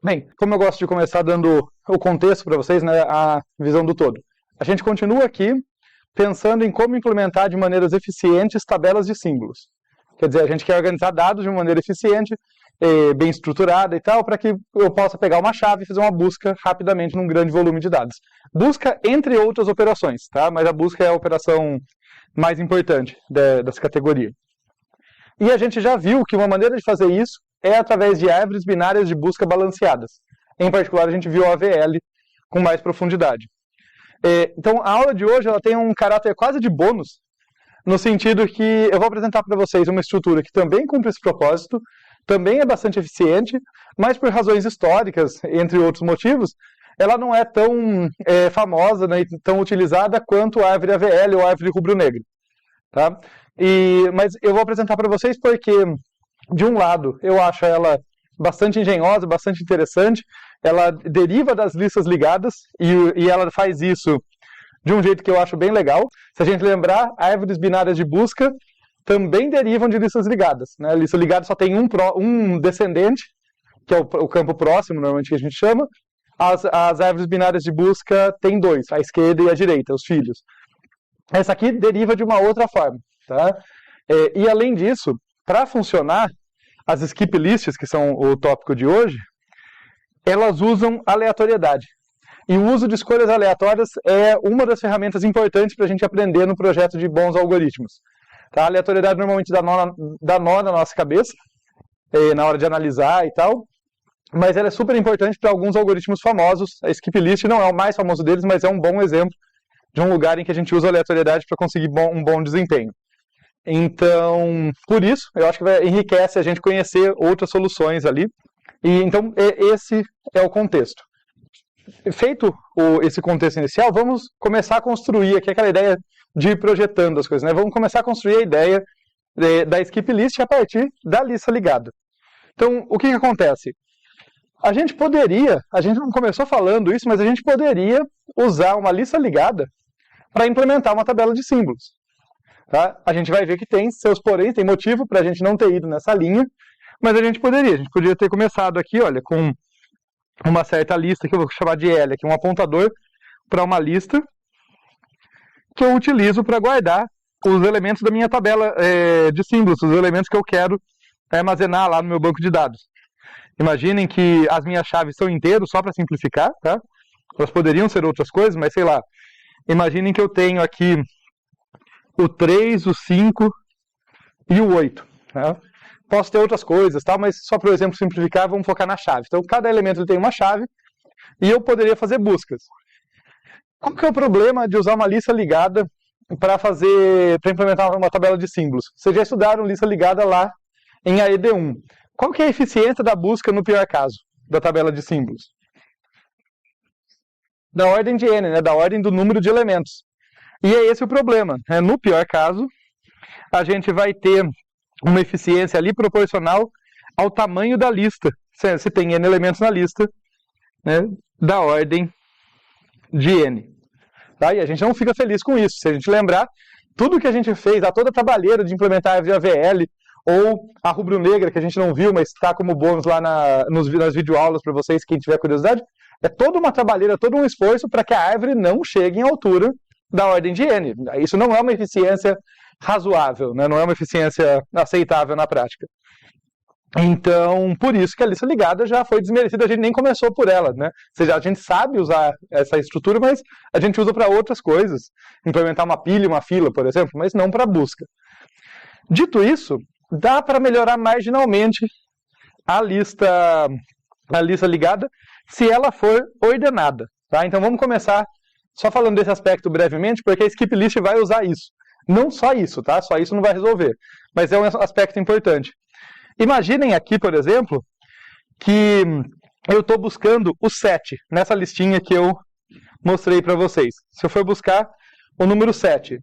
Bem, como eu gosto de começar dando o contexto para vocês, né, a visão do todo. A gente continua aqui pensando em como implementar de maneiras eficientes tabelas de símbolos. Quer dizer, a gente quer organizar dados de uma maneira eficiente, bem estruturada e tal, para que eu possa pegar uma chave e fazer uma busca rapidamente num grande volume de dados. Busca entre outras operações, tá? Mas a busca é a operação mais importante dessa categoria. E a gente já viu que uma maneira de fazer isso é através de árvores binárias de busca balanceadas. Em particular, a gente viu a AVL com mais profundidade. Então, a aula de hoje ela tem um caráter quase de bônus, no sentido que eu vou apresentar para vocês uma estrutura que também cumpre esse propósito, também é bastante eficiente, mas por razões históricas, entre outros motivos, ela não é tão famosa, né, e tão utilizada quanto a árvore AVL ou a árvore rubro-negro. Tá? Mas eu vou apresentar para vocês porque, de um lado, eu acho ela bastante engenhosa, bastante interessante, ela deriva das listas ligadas e ela faz isso de um jeito que eu acho bem legal. Se a gente lembrar, árvores binárias de busca também derivam de listas ligadas. Né? A lista ligada só tem um descendente, que é o campo próximo, normalmente que a gente chama. As árvores binárias de busca têm dois, a esquerda e a direita, os filhos. Essa aqui deriva de uma outra forma. Tá? E além disso, para funcionar, as skip lists, que são o tópico de hoje, elas usam aleatoriedade. E o uso de escolhas aleatórias é uma das ferramentas importantes para a gente aprender no projeto de bons algoritmos. Tá? A aleatoriedade normalmente dá nó na nossa cabeça, na hora de analisar e tal, mas ela é super importante para alguns algoritmos famosos. A skip list não é o mais famoso deles, mas é um bom exemplo de um lugar em que a gente usa aleatoriedade para conseguir um bom desempenho. Então, por isso, eu acho que enriquece a gente conhecer outras soluções ali. E então, esse é o contexto. Feito esse contexto inicial, vamos começar a construir aqui aquela ideia de ir projetando as coisas. Né? Vamos começar a construir a ideia da skip list a partir da lista ligada. Então, o que acontece? A gente não começou falando isso, mas a gente poderia usar uma lista ligada para implementar uma tabela de símbolos. Tá? A gente vai ver que tem seus porém, tem motivo para a gente não ter ido nessa linha, mas a gente podia ter começado aqui, olha, com uma certa lista, que eu vou chamar de L, aqui um apontador para uma lista que eu utilizo para guardar os elementos da minha tabela de símbolos, os elementos que eu quero armazenar lá no meu banco de dados. Imaginem que as minhas chaves são inteiros, só para simplificar, tá? Elas poderiam ser outras coisas, mas sei lá. Imaginem que eu tenho aqui o 3, o 5 e o 8. Tá? Posso ter outras coisas, tá? Mas só para o exemplo simplificar, vamos focar na chave. Então, cada elemento tem uma chave e eu poderia fazer buscas. Qual que é o problema de usar uma lista ligada para implementar uma tabela de símbolos? Vocês já estudaram lista ligada lá em AED1. Qual que é a eficiência da busca no pior caso da tabela de símbolos? Da ordem de n, né? Da ordem do número de elementos. E é esse o problema. Né? No pior caso, a gente vai ter uma eficiência ali proporcional ao tamanho da lista. Se tem n elementos na lista, né? Da ordem de n. Tá? E a gente não fica feliz com isso. Se a gente lembrar, tudo que a gente fez, toda a trabalheira de implementar a VAVL, ou a rubro-negra, que a gente não viu, mas está como bônus lá nas videoaulas para vocês, quem tiver curiosidade, é toda uma trabalheira, todo um esforço para que a árvore não chegue em altura da ordem de n. Isso não é uma eficiência razoável, né? Não é uma eficiência aceitável na prática. Então, por isso que a lista ligada já foi desmerecida, a gente nem começou por ela, né? Ou seja, a gente sabe usar essa estrutura, mas a gente usa para outras coisas. Implementar uma pilha e uma fila, por exemplo, mas não para busca. Dito isso, dá para melhorar marginalmente a lista ligada se ela for ordenada. Tá? Então vamos começar só falando desse aspecto brevemente, porque a skip list vai usar isso. Não só isso, tá? Só isso não vai resolver, mas é um aspecto importante. Imaginem aqui, por exemplo, que eu estou buscando o 7 nessa listinha que eu mostrei para vocês. Se eu for buscar o número 7,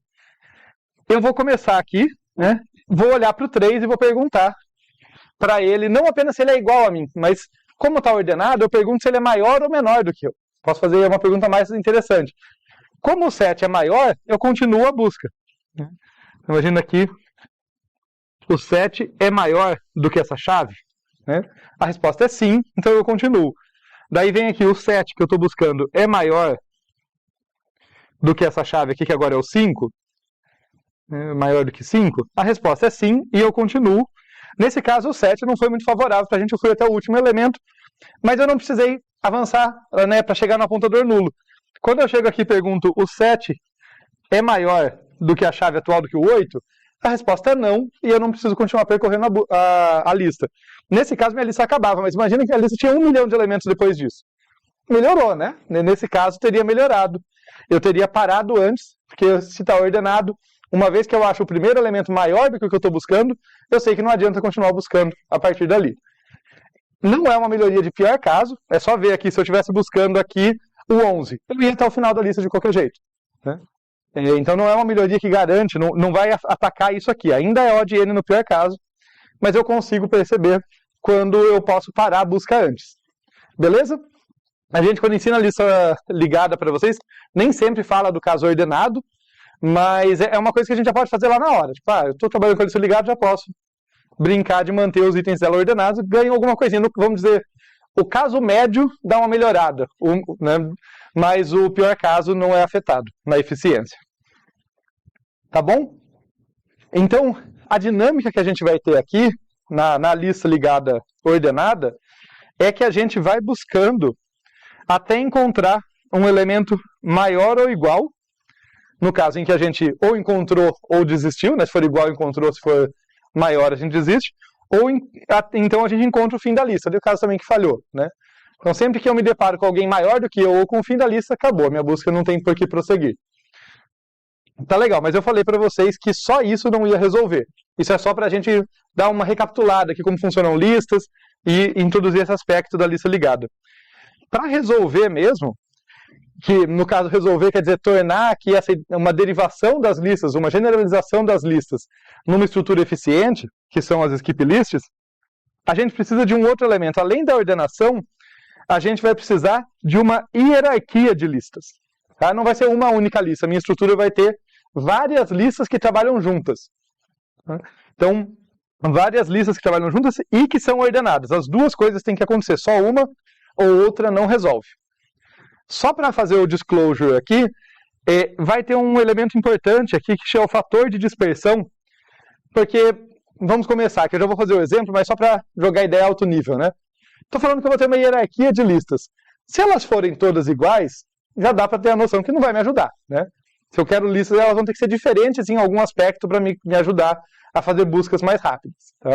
eu vou começar aqui, né? Vou olhar para o 3 e vou perguntar para ele, não apenas se ele é igual a mim, mas como está ordenado, eu pergunto se ele é maior ou menor do que eu. Posso fazer uma pergunta mais interessante. Como o 7 é maior, eu continuo a busca. Imagina aqui, o 7 é maior do que essa chave? Né? A resposta é sim, então eu continuo. Daí vem aqui o 7 que eu estou buscando é maior do que essa chave aqui, que agora é o 5, maior do que 5, a resposta é sim, e eu continuo. Nesse caso, o 7 não foi muito favorável para a gente, eu fui até o último elemento, mas eu não precisei avançar, né, para chegar no apontador nulo. Quando eu chego aqui e pergunto, o 7 é maior do que a chave atual do que o 8, a resposta é não, e eu não preciso continuar percorrendo a lista. Nesse caso, minha lista acabava, mas imagina que a lista tinha 1 milhão de elementos depois disso. Melhorou, né? Nesse caso, teria melhorado. Eu teria parado antes, porque se está ordenado, uma vez que eu acho o primeiro elemento maior do que o que eu estou buscando, eu sei que não adianta continuar buscando a partir dali. Não é uma melhoria de pior caso, é só ver aqui, se eu estivesse buscando aqui o 11, eu ia até o final da lista de qualquer jeito, né? Então não é uma melhoria que garante, não vai atacar isso aqui. Ainda é O de N no pior caso, mas eu consigo perceber quando eu posso parar a busca antes. Beleza? A gente, quando ensina a lista ligada para vocês, nem sempre fala do caso ordenado, mas é uma coisa que a gente já pode fazer lá na hora. Tipo, eu estou trabalhando com a lista ligada, já posso brincar de manter os itens dela ordenados, ganho alguma coisinha. Vamos dizer, o caso médio dá uma melhorada, né? Mas o pior caso não é afetado na eficiência. Tá bom? Então, a dinâmica que a gente vai ter aqui, na lista ligada ordenada, é que a gente vai buscando até encontrar um elemento maior ou igual, no caso em que a gente ou encontrou ou desistiu, né? Se for igual, encontrou, se for maior, a gente desiste, ou então a gente encontra o fim da lista, no caso também que falhou, né? Então, sempre que eu me deparo com alguém maior do que eu ou com o fim da lista, acabou, minha busca não tem por que prosseguir. Tá legal, mas eu falei para vocês que só isso não ia resolver. Isso é só para a gente dar uma recapitulada aqui como funcionam listas e introduzir esse aspecto da lista ligada. Para resolver mesmo, que no caso resolver quer dizer tornar aqui uma derivação das listas, uma generalização das listas numa estrutura eficiente, que são as skip lists, a gente precisa de um outro elemento. Além da ordenação, a gente vai precisar de uma hierarquia de listas. Tá? Não vai ser uma única lista, a minha estrutura vai ter várias listas que trabalham juntas. Então, várias listas que trabalham juntas e que são ordenadas. As duas coisas têm que acontecer, só uma ou outra não resolve. Só para fazer o disclosure aqui, vai ter um elemento importante aqui que chama o fator de dispersão, porque, vamos começar, que eu já vou fazer o exemplo, mas só para jogar a ideia alto nível, né? Estou falando que eu vou ter uma hierarquia de listas. Se elas forem todas iguais, já dá para ter a noção que não vai me ajudar, né? Se eu quero listas, elas vão ter que ser diferentes em algum aspecto para me ajudar a fazer buscas mais rápidas. Tá?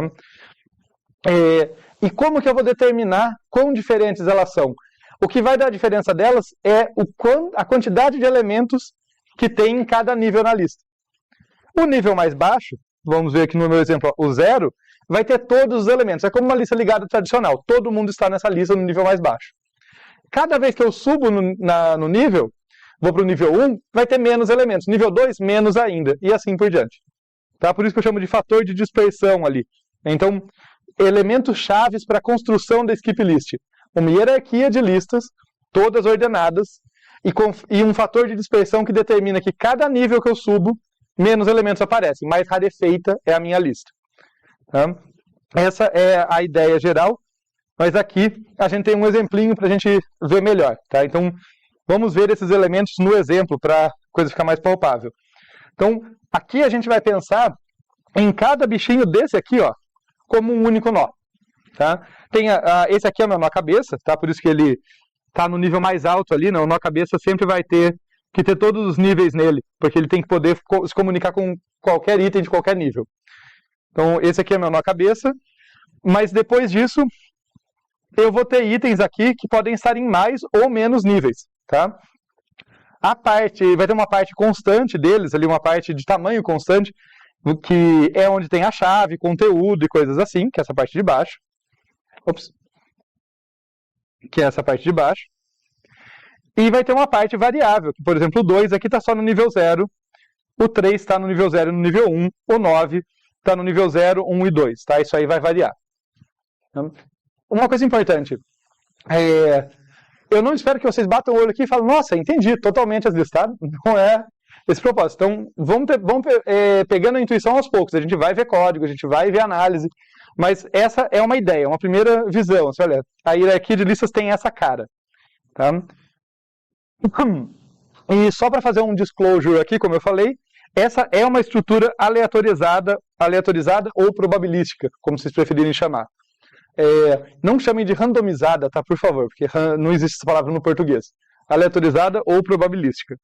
E como que eu vou determinar quão diferentes elas são? O que vai dar a diferença delas é a quantidade de elementos que tem em cada nível na lista. O nível mais baixo, vamos ver aqui no meu exemplo, o 0, vai ter todos os elementos. É como uma lista ligada tradicional. Todo mundo está nessa lista no nível mais baixo. Cada vez que eu subo no nível, vou para o nível 1, vai ter menos elementos. Nível 2, menos ainda. E assim por diante. Tá? Por isso que eu chamo de fator de dispersão ali. Então, elementos chaves para a construção da skip list. Uma hierarquia de listas, todas ordenadas, e um fator de dispersão que determina que cada nível que eu subo, menos elementos aparecem. Mais rarefeita é a minha lista. Tá? Essa é a ideia geral. Mas aqui a gente tem um exemplinho para a gente ver melhor. Tá? Então, vamos ver esses elementos no exemplo para a coisa ficar mais palpável. Então, aqui a gente vai pensar em cada bichinho desse aqui, ó, como um único nó. Tá? Esse aqui é o meu nó cabeça, tá? Por isso que ele está no nível mais alto ali. Né? O nó cabeça sempre vai ter que ter todos os níveis nele, porque ele tem que poder se comunicar com qualquer item de qualquer nível. Então, esse aqui é meu nó cabeça. Mas depois disso, eu vou ter itens aqui que podem estar em mais ou menos níveis, tá? Vai ter uma parte constante deles, ali uma parte de tamanho constante, que é onde tem a chave, conteúdo e coisas assim, que é essa parte de baixo. Que é essa parte de baixo. E vai ter uma parte variável, que, por exemplo, o 2 aqui está só no nível 0, o 3 está no nível 0 e no nível 1, o 9 está no nível 0, 1 e 2, tá? Isso aí vai variar. Uma coisa importante, eu não espero que vocês batam o olho aqui e falem, nossa, entendi totalmente as listas, tá? Não é esse propósito. Então, vamos pegando a intuição aos poucos, a gente vai ver código, a gente vai ver análise, Mas essa é uma ideia, uma primeira visão. Assim, olha, a hierarquia de listas tem essa cara. Tá? E só para fazer um disclosure aqui, como eu falei, essa é uma estrutura aleatorizada ou probabilística, como vocês preferirem chamar. Não chamem de randomizada, tá? Por favor, porque não existe essa palavra no português. Aleatorizada ou probabilística.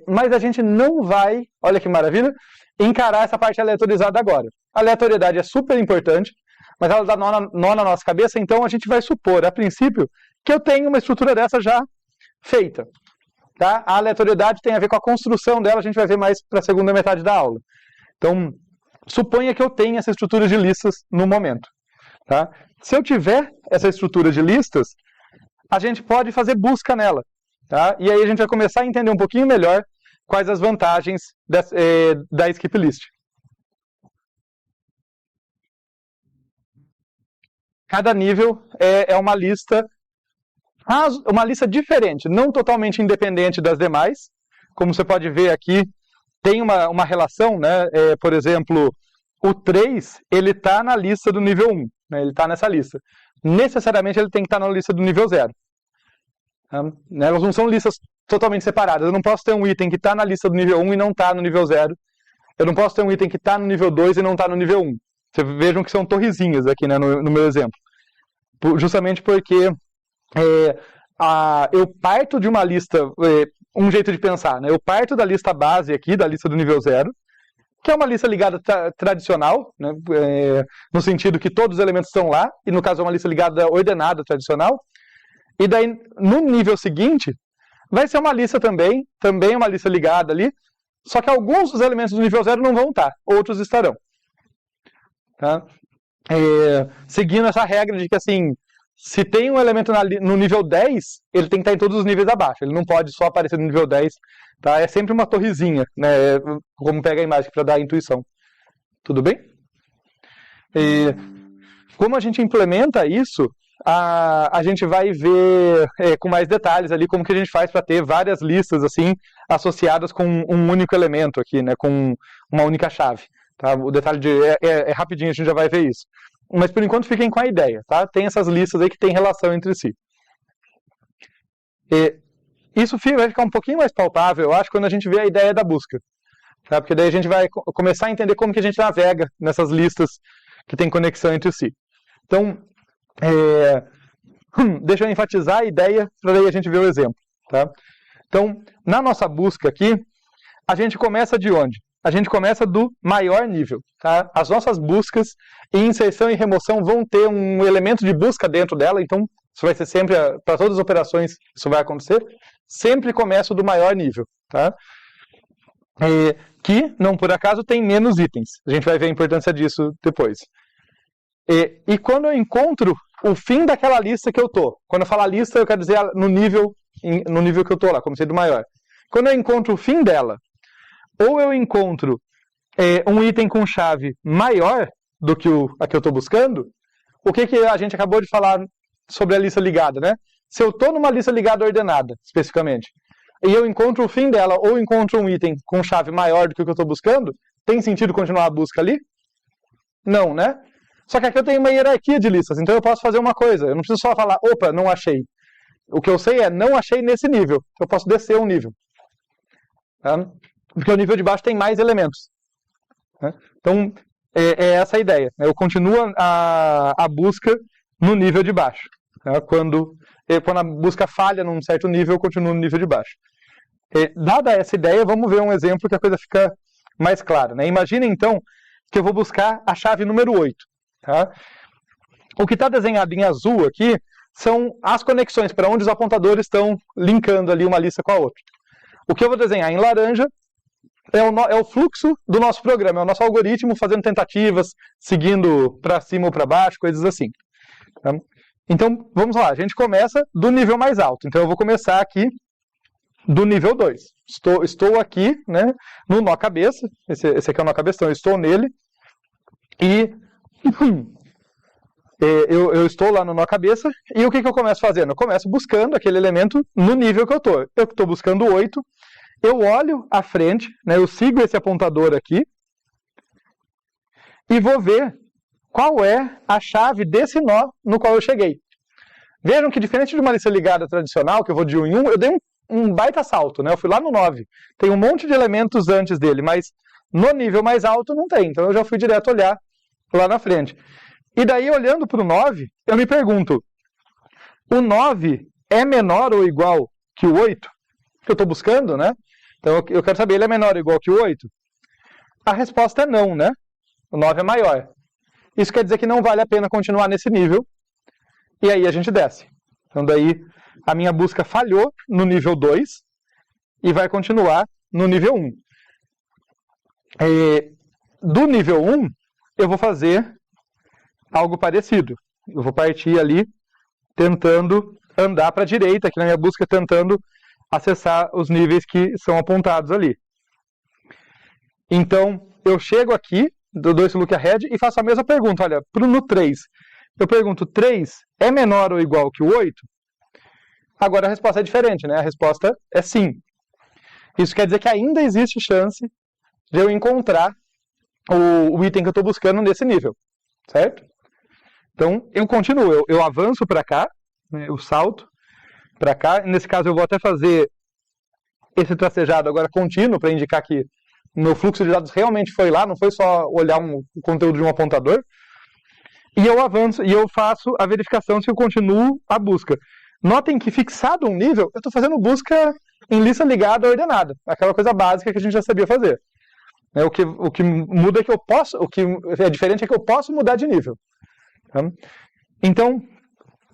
Mas a gente não vai, olha que maravilha, encarar essa parte aleatorizada agora. A aleatoriedade é super importante, mas ela dá nó na nossa cabeça, então a gente vai supor, a princípio, que eu tenho uma estrutura dessa já feita. Tá? A aleatoriedade tem a ver com a construção dela, a gente vai ver mais para a segunda metade da aula. Então, suponha que eu tenha essa estrutura de listas no momento. Tá? Se eu tiver essa estrutura de listas, a gente pode fazer busca nela. Tá? E aí a gente vai começar a entender um pouquinho melhor quais as vantagens da skip list. Cada nível é uma lista diferente, não totalmente independente das demais. Como você pode ver aqui, tem uma relação, né? Por exemplo, o 3, ele está na lista do nível 1, né? Ele está nessa lista. Necessariamente ele tem que estar na lista do nível 0. Elas não são listas totalmente separadas. Eu não posso ter um item que está na lista do nível 1 e não está no nível 0. Eu não posso ter um item que está no nível 2 e não está no nível 1. Vocês vejam que são torrezinhas aqui, né, no meu exemplo. Justamente porque eu parto de uma lista, um jeito de pensar, né? Eu parto da lista base aqui, da lista do nível 0, que é uma lista ligada tradicional, né? No sentido que todos os elementos estão lá, e no caso é uma lista ligada ordenada tradicional. E daí, no nível seguinte, vai ser uma lista também uma lista ligada ali, só que alguns dos elementos do nível 0 não vão estar, outros estarão. Tá? Seguindo essa regra de que, assim, se tem um elemento no nível 10, ele tem que estar em todos os níveis abaixo, ele não pode só aparecer no nível 10, tá? É sempre uma torrezinha, né? Como pega a imagem para dar a intuição. Tudo bem? Como a gente implementa isso, a gente vai ver com mais detalhes ali como que a gente faz para ter várias listas assim associadas com um único elemento aqui, né? Com uma única chave. Tá? O detalhe é rapidinho, a gente já vai ver isso. Mas por enquanto fiquem com a ideia, tá? Tem essas listas aí que têm relação entre si. Isso vai ficar um pouquinho mais palpável, eu acho, quando a gente vê a ideia da busca. Tá? Porque daí a gente vai começar a entender como que a gente navega nessas listas que têm conexão entre si. Então, deixa eu enfatizar a ideia, para daí a gente ver o exemplo. Tá? Então, na nossa busca aqui, a gente começa de onde? A gente começa do maior nível. Tá? As nossas buscas em inserção e remoção vão ter um elemento de busca dentro dela, então isso vai ser sempre, para todas as operações isso vai acontecer, sempre começa do maior nível. Tá? Que, não por acaso, tem menos itens. A gente vai ver a importância disso depois. E quando eu encontro o fim daquela lista que eu estou, quando eu falo lista, eu quero dizer no nível que eu estou lá, comecei do maior. Quando eu encontro o fim dela, ou eu encontro um item com chave maior do que a que eu estou buscando, o que a gente acabou de falar sobre a lista ligada, né? Se eu estou numa lista ligada ordenada, especificamente, e eu encontro o fim dela, ou encontro um item com chave maior do que o que eu estou buscando, tem sentido continuar a busca ali? Não, né? Só que aqui eu tenho uma hierarquia de listas, então eu posso fazer uma coisa. Eu não preciso só falar, opa, não achei. O que eu sei é, não achei nesse nível. Eu posso descer um nível. Tá? Porque o nível de baixo tem mais elementos. Né? Então, é essa a ideia. Eu continuo a busca no nível de baixo. Tá? Quando a busca falha num certo nível, eu continuo no nível de baixo. Dada essa ideia, vamos ver um exemplo que a coisa fica mais clara. Né? Imagina, então, que eu vou buscar a chave número 8. Tá? O que está desenhado em azul aqui são as conexões, para onde os apontadores estão linkando ali uma lista com a outra. O que eu vou desenhar em laranja é o fluxo do nosso programa, é o nosso algoritmo fazendo tentativas, seguindo para cima ou para baixo, coisas assim. Tá? Então, vamos lá, a gente começa do nível mais alto. Então, eu vou começar aqui do nível 2. Estou aqui, né, no nó cabeça, esse aqui é o nó cabeça, então eu estou nele, e eu estou lá no nó cabeça, e o que eu começo fazendo? Eu começo buscando aquele elemento no nível que eu estou. Eu estou buscando 8, eu olho à frente, né, eu sigo esse apontador aqui, e vou ver qual é a chave desse nó no qual eu cheguei. Vejam que diferente de uma lista ligada tradicional, que eu vou de 1 em 1, eu dei um baita salto, né? Eu fui lá no 9. Tem um monte de elementos antes dele, mas no nível mais alto não tem. Então eu já fui direto olhar lá na frente. E daí, olhando para o 9, eu me pergunto, o 9 é menor ou igual que o 8? Que eu estou buscando, né? Então eu quero saber, ele é menor ou igual que o 8? A resposta é não, né? O 9 é maior. Isso quer dizer que não vale a pena continuar nesse nível. E aí a gente desce. Então daí a minha busca falhou no nível 2 e vai continuar no nível 1. Do nível 1, eu vou fazer algo parecido. Eu vou partir ali tentando andar para a direita, aqui na minha busca, tentando acessar os níveis que são apontados ali. Então, eu chego aqui, dou esse look ahead e faço a mesma pergunta. Olha, no 3, eu pergunto, 3 é menor ou igual que o 8? Agora a resposta é diferente, né? A resposta é sim. Isso quer dizer que ainda existe chance de eu encontrar o item que eu estou buscando nesse nível, certo? Então, eu continuo, eu avanço para cá, né, eu salto para cá. Nesse caso, eu vou até fazer esse tracejado agora contínuo para indicar que o meu fluxo de dados realmente foi lá, não foi só olhar o conteúdo de um apontador. E eu avanço e eu faço a verificação se eu continuo a busca. Notem que fixado um nível, eu estou fazendo busca em lista ligada ordenada, aquela coisa básica que a gente já sabia fazer. O que muda é que eu posso, o que é diferente é que eu posso mudar de nível. Tá? Então,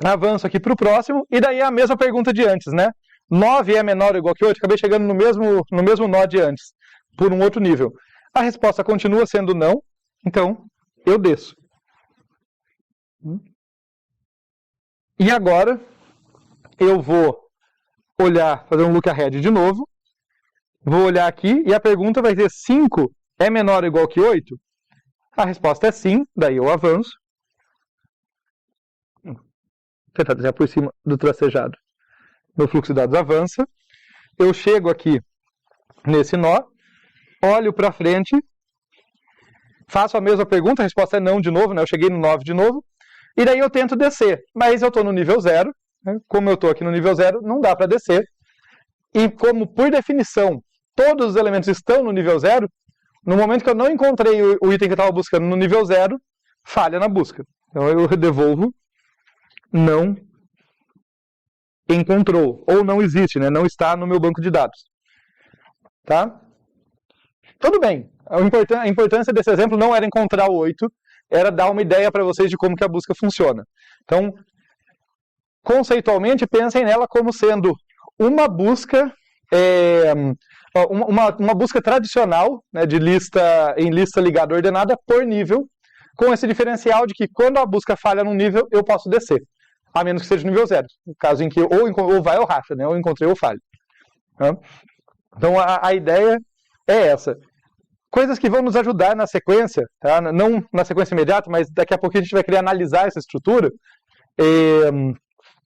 avanço aqui para o próximo, e daí é a mesma pergunta de antes, né? 9 é menor ou igual que 8? Acabei chegando no mesmo nó de antes, por um outro nível. A resposta continua sendo não, então eu desço. E agora, eu vou olhar, fazer um look ahead de novo, vou olhar aqui, e a pergunta vai ser 5 é menor ou igual que 8? A resposta é sim, daí eu avanço. Vou tentar desenhar por cima do tracejado. Meu fluxo de dados avança. Eu chego aqui nesse nó, olho para frente, faço a mesma pergunta, a resposta é não de novo, né? Eu cheguei no 9 de novo, e daí eu tento descer, mas eu estou no nível 0, né? Como eu estou aqui no nível 0, não dá para descer, e como por definição todos os elementos estão no nível 0, no momento que eu não encontrei o item que eu estava buscando no nível 0, falha na busca. Então eu devolvo não encontrou, ou não existe, né? Não está no meu banco de dados. Tá? Tudo bem. A importância desse exemplo não era encontrar o 8, era dar uma ideia para vocês de como que a busca funciona. Então, conceitualmente, pensem nela como sendo uma busca, uma busca tradicional, né, em lista ligada ordenada por nível, com esse diferencial de que quando a busca falha num nível, eu posso descer. A menos que seja nível 0. No caso em que ou vai ou racha, né? Ou encontrei ou falho. Então a ideia é essa. Coisas que vão nos ajudar na sequência, tá? Não na sequência imediata, mas daqui a pouco a gente vai querer analisar essa estrutura.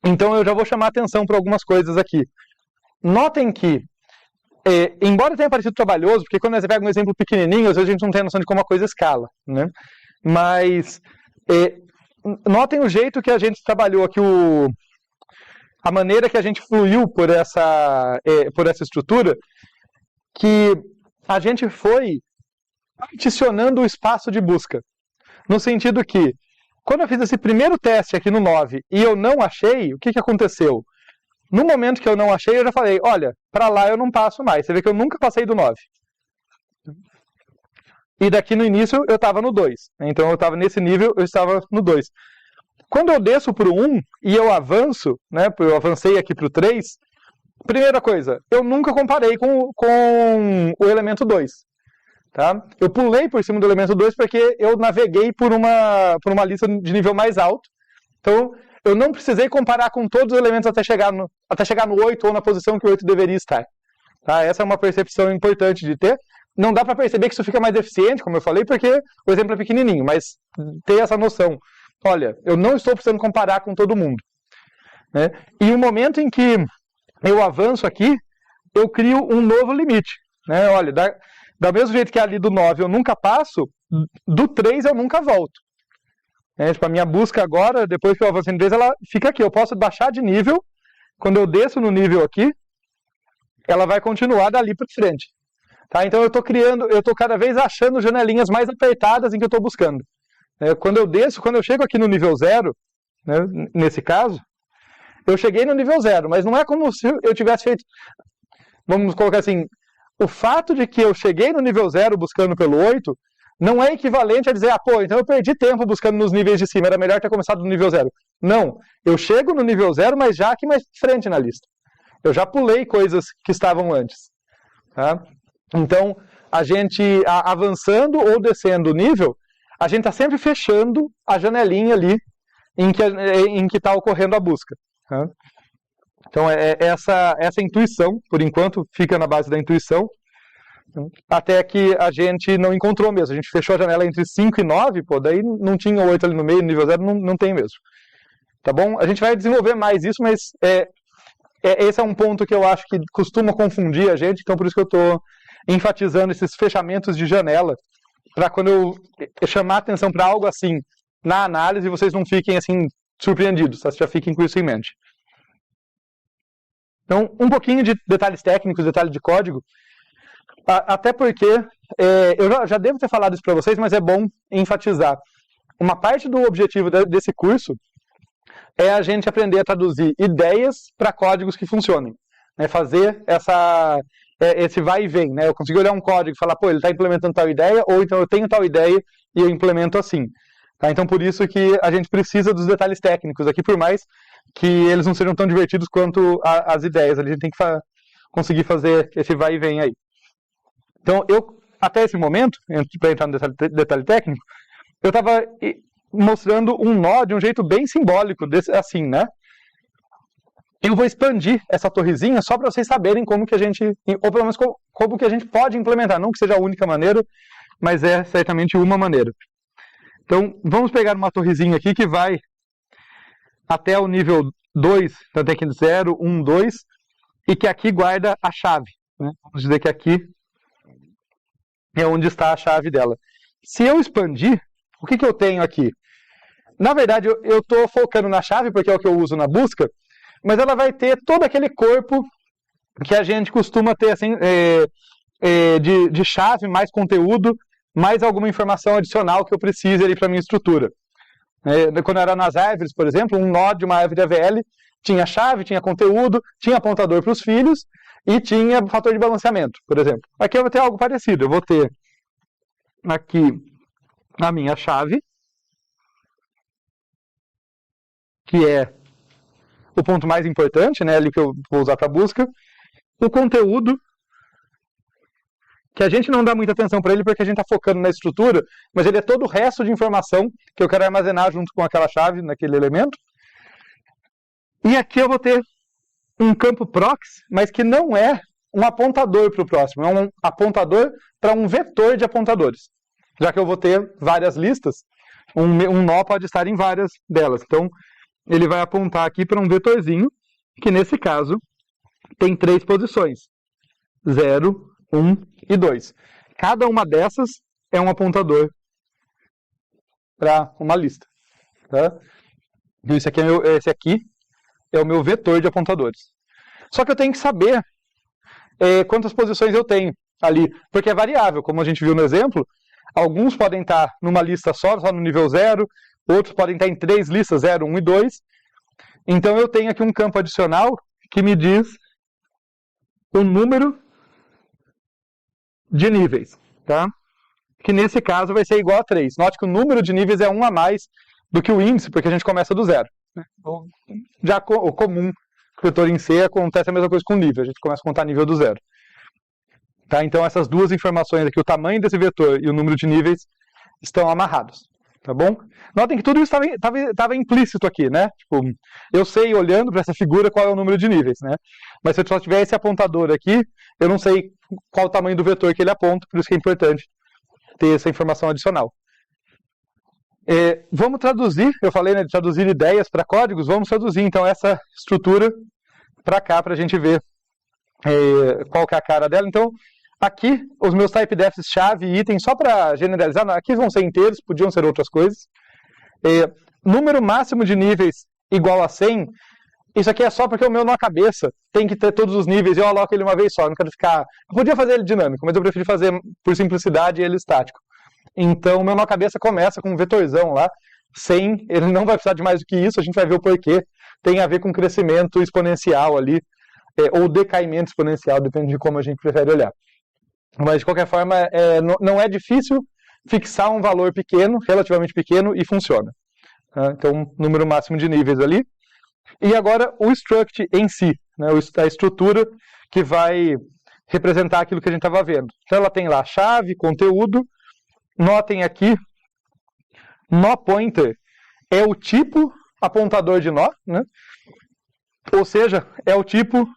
Então eu já vou chamar a atenção para algumas coisas aqui. Notem que, embora tenha parecido trabalhoso, porque quando você pega um exemplo pequenininho, às vezes a gente não tem noção de como a coisa escala, né? Mas notem o jeito que a gente trabalhou aqui, a maneira que a gente fluiu por essa estrutura, que a gente foi particionando o espaço de busca. No sentido que, quando eu fiz esse primeiro teste aqui no 9 e eu não achei, o que aconteceu? No momento que eu não achei, eu já falei, olha, para lá eu não passo mais. Você vê que eu nunca passei do 9. E daqui no início eu estava no 2. Então eu estava nesse nível, eu estava no 2. Quando eu desço para o 1 e eu avanço, né, eu avancei aqui para o 3, primeira coisa, eu nunca comparei com o elemento 2. Tá? Eu pulei por cima do elemento 2 porque eu naveguei por uma lista de nível mais alto. Então eu não precisei comparar com todos os elementos até chegar no 8 ou na posição que o 8 deveria estar. Tá? Essa é uma percepção importante de ter. Não dá para perceber que isso fica mais eficiente, como eu falei, porque o exemplo é pequenininho, mas ter essa noção. Olha, eu não estou precisando comparar com todo mundo. Né? E o momento em que eu avanço aqui, eu crio um novo limite. Né? Olha, da mesmo jeito que ali do 9 eu nunca passo, do 3 eu nunca volto. Tipo, a minha busca agora, depois que eu avancei no inglês, ela fica aqui. Eu posso baixar de nível. Quando eu desço no nível aqui, ela vai continuar dali para frente. Tá? Então eu estou cada vez achando janelinhas mais apertadas em que eu estou buscando. Quando eu chego aqui no nível 0, né, nesse caso, eu cheguei no nível 0, mas não é como se eu tivesse feito, vamos colocar assim, o fato de que eu cheguei no nível 0 buscando pelo 8, não é equivalente a dizer, então eu perdi tempo buscando nos níveis de cima, era melhor ter começado no nível 0. Não, eu chego no nível 0, mas já aqui mais frente na lista. Eu já pulei coisas que estavam antes. Tá? Então, a gente avançando ou descendo o nível, a gente está sempre fechando a janelinha ali em que está ocorrendo a busca. Tá? Então, essa intuição, por enquanto, fica na base da intuição, até que a gente não encontrou mesmo. A gente fechou a janela entre 5 e 9, daí não tinha 8 ali no meio, no nível 0 não tem mesmo. Tá bom? A gente vai desenvolver mais isso, mas esse é um ponto que eu acho que costuma confundir a gente, então por isso que eu estou enfatizando esses fechamentos de janela, para quando eu chamar atenção para algo assim na análise, vocês não fiquem assim surpreendidos, tá? Vocês já fiquem com isso em mente. Então, um pouquinho de detalhes técnicos, detalhes de código, até porque eu já devo ter falado isso para vocês, mas é bom enfatizar. Uma parte do objetivo desse curso é a gente aprender a traduzir ideias para códigos que funcionem. Né? Fazer esse vai e vem. Né? Eu consigo olhar um código e falar, ele está implementando tal ideia, ou então eu tenho tal ideia e eu implemento assim. Tá? Então, por isso que a gente precisa dos detalhes técnicos aqui, por mais que eles não sejam tão divertidos quanto as ideias. A gente tem que conseguir fazer esse vai e vem aí. Então, até esse momento, para entrar no detalhe técnico, eu estava mostrando um nó de um jeito bem simbólico, assim, né? Eu vou expandir essa torrezinha só para vocês saberem como que a gente, ou pelo menos como que a gente pode implementar. Não que seja a única maneira, mas é certamente uma maneira. Então, vamos pegar uma torrezinha aqui que vai até o nível 2, então tem aqui 0, 1, 2, e que aqui guarda a chave. Né? Vamos dizer que aqui é onde está a chave dela. Se eu expandir, o que eu tenho aqui? Na verdade, eu estou focando na chave, porque é o que eu uso na busca, mas ela vai ter todo aquele corpo que a gente costuma ter assim, de chave, mais conteúdo, mais alguma informação adicional que eu precise ali para a minha estrutura. Quando era nas árvores, por exemplo, um nó de uma árvore AVL tinha chave, tinha conteúdo, tinha apontador para os filhos e tinha fator de balanceamento, por exemplo. Aqui eu vou ter algo parecido. Eu vou ter aqui a minha chave, que é o ponto mais importante, né, ali que eu vou usar para busca. O conteúdo, que a gente não dá muita atenção para ele porque a gente está focando na estrutura, mas ele é todo o resto de informação que eu quero armazenar junto com aquela chave, naquele elemento. E aqui eu vou ter um campo proxy, mas que não é um apontador para o próximo, é um apontador para um vetor de apontadores. Já que eu vou ter várias listas, um nó pode estar em várias delas. Então, ele vai apontar aqui para um vetorzinho, que nesse caso tem 3 posições, 0, 1 e 2. Cada uma dessas é um apontador para uma lista. Tá? Então, esse aqui é o meu vetor de apontadores. Só que eu tenho que saber quantas posições eu tenho ali, porque é variável, como a gente viu no exemplo. Alguns podem estar numa lista só no nível 0, outros podem estar em 3 listas, 0, 1 e 2. Então eu tenho aqui um campo adicional que me diz o número de níveis, tá? Que nesse caso vai ser igual a 3. Note que o número de níveis é 1 a mais do que o índice, porque a gente começa do 0. Já o comum, vetor em C, acontece a mesma coisa com o nível, a gente começa a contar nível do 0. Tá? Então essas duas informações aqui, o tamanho desse vetor e o número de níveis, estão amarrados. Tá bom? Notem que tudo isso estava implícito aqui, né? Tipo, eu sei, olhando para essa figura, qual é o número de níveis, né? Mas se eu só tiver esse apontador aqui, eu não sei qual o tamanho do vetor que ele aponta, por isso que é importante ter essa informação adicional. Vamos traduzir, eu falei, né, de traduzir ideias para códigos, vamos traduzir então essa estrutura para cá, para a gente ver qual que é a cara dela. Então, aqui, os meus typedefs chave e item, só para generalizar, aqui vão ser inteiros, podiam ser outras coisas. Número máximo de níveis igual a 100, isso aqui é só porque o meu nó cabeça tem que ter todos os níveis e eu aloco ele uma vez só, eu não quero ficar... Eu podia fazer ele dinâmico, mas eu preferi fazer, por simplicidade, ele estático. Então, o meu nó cabeça começa com um vetorzão lá, 100, ele não vai precisar de mais do que isso, a gente vai ver o porquê. Tem a ver com crescimento exponencial ali, ou decaimento exponencial, depende de como a gente prefere olhar. Mas, de qualquer forma, não é difícil fixar um valor pequeno, relativamente pequeno, e funciona. Então, número máximo de níveis ali. E agora, o struct em si, né, a estrutura que vai representar aquilo que a gente estava vendo. Então, ela tem lá chave, conteúdo. Notem aqui, nó pointer é o tipo apontador de nó, né? Ou seja, é o tipo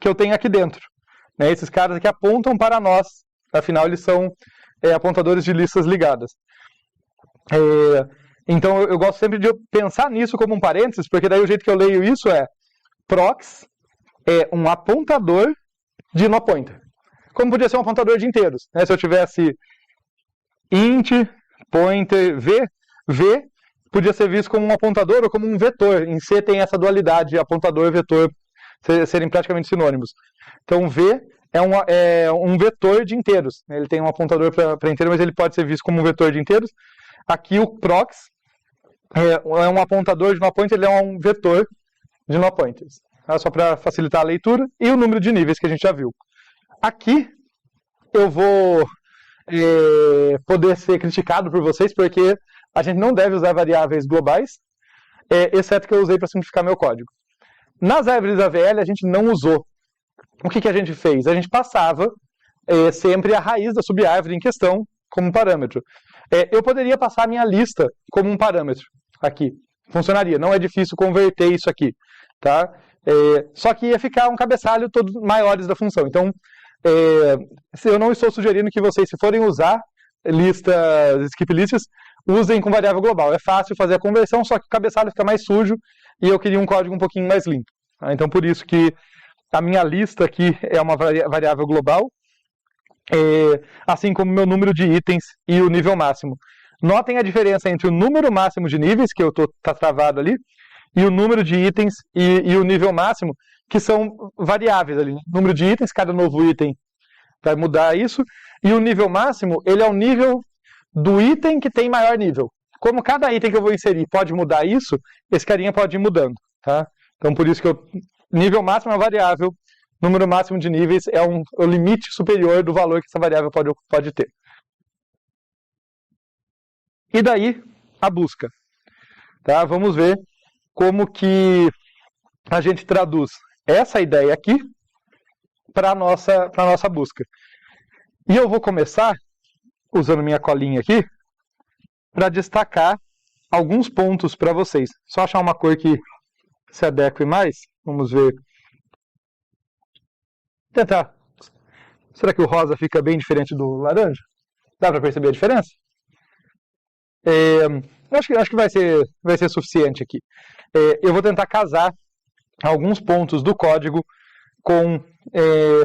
que eu tenho aqui dentro. Né? Esses caras aqui apontam para nós, afinal eles são apontadores de listas ligadas. Então eu gosto sempre de pensar nisso como um parênteses, porque daí o jeito que eu leio isso é prox é um apontador de nó pointer. Como podia ser um apontador de inteiros, né? Se eu tivesse int, pointer, v podia ser visto como um apontador ou como um vetor. Em C tem essa dualidade, apontador e vetor serem praticamente sinônimos. Então v é um vetor de inteiros. Ele tem um apontador para inteiro, mas ele pode ser visto como um vetor de inteiros. Aqui o prox é um apontador de nó pointer, ele é um vetor de nó pointers. Só para facilitar a leitura. E o número de níveis que a gente já viu. Aqui eu vou poder ser criticado por vocês, porque a gente não deve usar variáveis globais, exceto que eu usei para simplificar meu código. Nas árvores AVL a gente não usou. O que a gente fez? A gente passava sempre a raiz da subárvore em questão como parâmetro. Eu poderia passar a minha lista como um parâmetro aqui. Funcionaria. Não é difícil converter isso aqui. Tá? Só que ia ficar um cabeçalho todos maiores da função. Então, eu não estou sugerindo que vocês, se forem usar listas, skip lists, usem com variável global. É fácil fazer a conversão, só que o cabeçalho fica mais sujo e eu queria um código um pouquinho mais limpo. Tá? Então, por isso que a minha lista aqui é uma variável global, assim como o meu número de itens e o nível máximo. Notem a diferença entre o número máximo de níveis, que está travado ali, e o número de itens e o nível máximo, que são variáveis ali. Número de itens, cada novo item vai mudar isso, e o nível máximo, ele é o nível do item que tem maior nível. Como cada item que eu vou inserir pode mudar isso, esse carinha pode ir mudando. Tá? Então, por isso que nível máximo é uma variável, número máximo de níveis é o limite superior do valor que essa variável pode ter. E daí, a busca. Tá? Vamos ver como que a gente traduz essa ideia aqui para a nossa busca. E eu vou começar, usando minha colinha aqui, para destacar alguns pontos para vocês. Só achar uma cor que se adeque mais. Vamos ver. Tentar. Será que o rosa fica bem diferente do laranja? Dá para perceber a diferença? Acho que vai ser suficiente aqui. Eu vou tentar casar alguns pontos do código com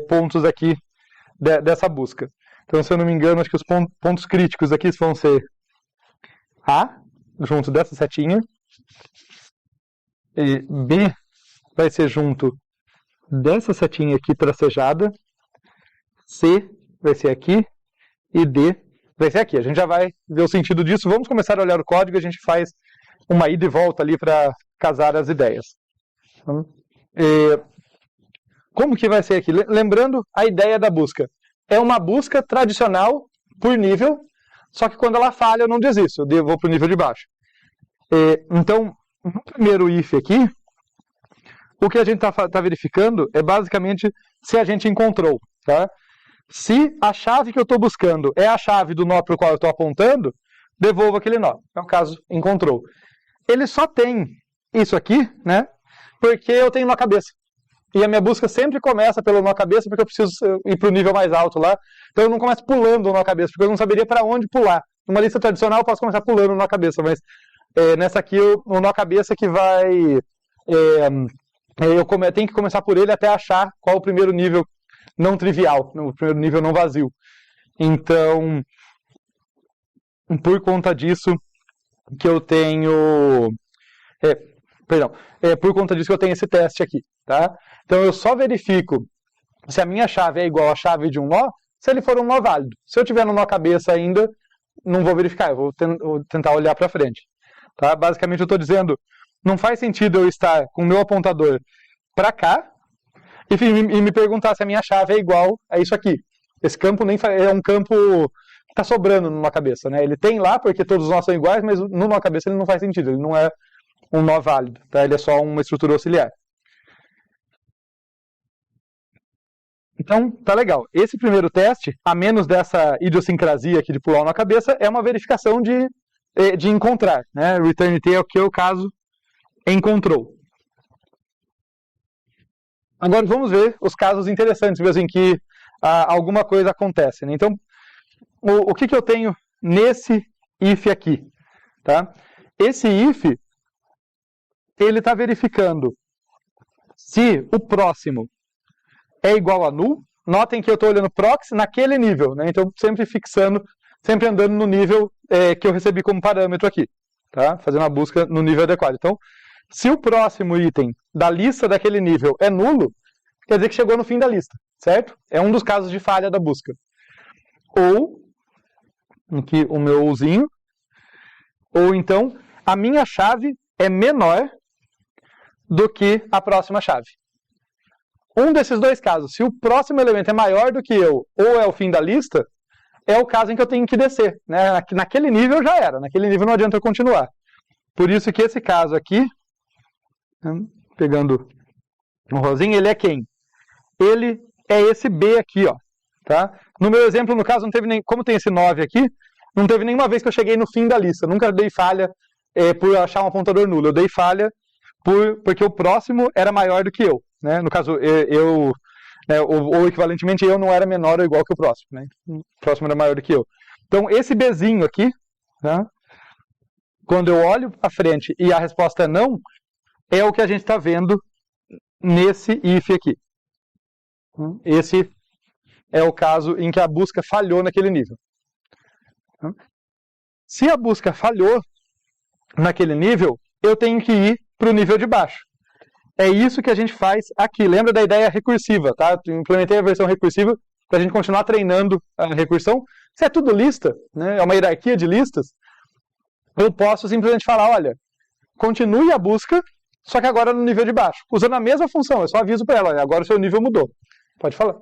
pontos aqui dessa busca. Então, se eu não me engano, acho que os pontos críticos aqui vão ser A, junto dessa setinha, e B vai ser junto dessa setinha aqui tracejada, C vai ser aqui, e D vai ser aqui. A gente já vai ver o sentido disso. Vamos começar a olhar o código e a gente faz uma ida e volta ali para casar as ideias. Como que vai ser aqui? Lembrando a ideia da busca. É uma busca tradicional por nível, só que quando ela falha eu não desisto, eu vou para o nível de baixo. Então, no primeiro if aqui, o que a gente está verificando é basicamente se a gente encontrou. Tá? Se a chave que eu estou buscando é a chave do nó para o qual eu estou apontando, devolvo aquele nó. É o caso, encontrou. Ele só tem isso aqui, né? Porque eu tenho nó cabeça. E a minha busca sempre começa pelo nó cabeça, porque eu preciso ir para o nível mais alto lá. Então eu não começo pulando o nó cabeça, porque eu não saberia para onde pular. Numa lista tradicional eu posso começar pulando o nó cabeça, mas nessa aqui o nó cabeça que vai... eu tenho que começar por ele até achar qual o primeiro nível não trivial, o primeiro nível não vazio. Então, por conta disso, que eu tenho... por conta disso que eu tenho esse teste aqui, tá? Então eu só verifico se a minha chave é igual à chave de um nó, se ele for um nó válido. Se eu tiver no nó cabeça ainda, não vou verificar, eu vou tentar olhar para frente. Tá? Basicamente eu estou dizendo, não faz sentido eu estar com o meu apontador para cá e me perguntar se a minha chave é igual a isso aqui. Esse campo é um campo que está sobrando no nó cabeça, né? Ele tem lá porque todos os nós são iguais, mas no nó cabeça ele não faz sentido, ele não é um nó válido, tá? Ele é só uma estrutura auxiliar. Então, tá legal. Esse primeiro teste, a menos dessa idiosincrasia aqui de pular na cabeça, é uma verificação de encontrar, né? Return T é o que o caso encontrou. Agora vamos ver os casos interessantes, mesmo em que alguma coisa acontece, né? Então, o que eu tenho nesse if aqui, tá? Esse if, ele está verificando se o próximo é igual a null. Notem que eu estou olhando proxy naquele nível, né? Então sempre fixando, sempre andando no nível que eu recebi como parâmetro aqui, tá? Fazendo a busca no nível adequado. Então, se o próximo item da lista daquele nível é nulo, quer dizer que chegou no fim da lista, certo? É um dos casos de falha da busca. Ou, aqui o meu uzinho, ou então a minha chave é menor do que a próxima chave. Um desses dois casos, se o próximo elemento é maior do que eu, ou é o fim da lista, é o caso em que eu tenho que descer, né? Naquele nível já era, naquele nível não adianta eu continuar. Por isso que esse caso aqui, pegando um rosinho, ele é quem? Ele é esse B aqui, ó, tá? No meu exemplo, no caso, não teve nem, como tem esse 9 aqui, não teve nenhuma vez que eu cheguei no fim da lista. Nunca dei falha por achar um apontador nulo. Eu dei falha porque o próximo era maior do que eu, né? No caso, ou equivalentemente, eu não era menor ou igual que o próximo, né? O próximo era maior do que eu. Então, esse Bzinho aqui, tá? Quando eu olho para frente e a resposta é não, é o que a gente está vendo nesse if aqui. Esse é o caso em que a busca falhou naquele nível. Se a busca falhou naquele nível, eu tenho que ir para o nível de baixo. É isso que a gente faz aqui. Lembra da ideia recursiva, tá? Eu implementei a versão recursiva para a gente continuar treinando a recursão. Se é tudo lista, né? É uma hierarquia de listas, eu posso simplesmente falar, olha, continue a busca, só que agora no nível de baixo. Usando a mesma função, eu só aviso para ela, olha, agora o seu nível mudou. Pode falar.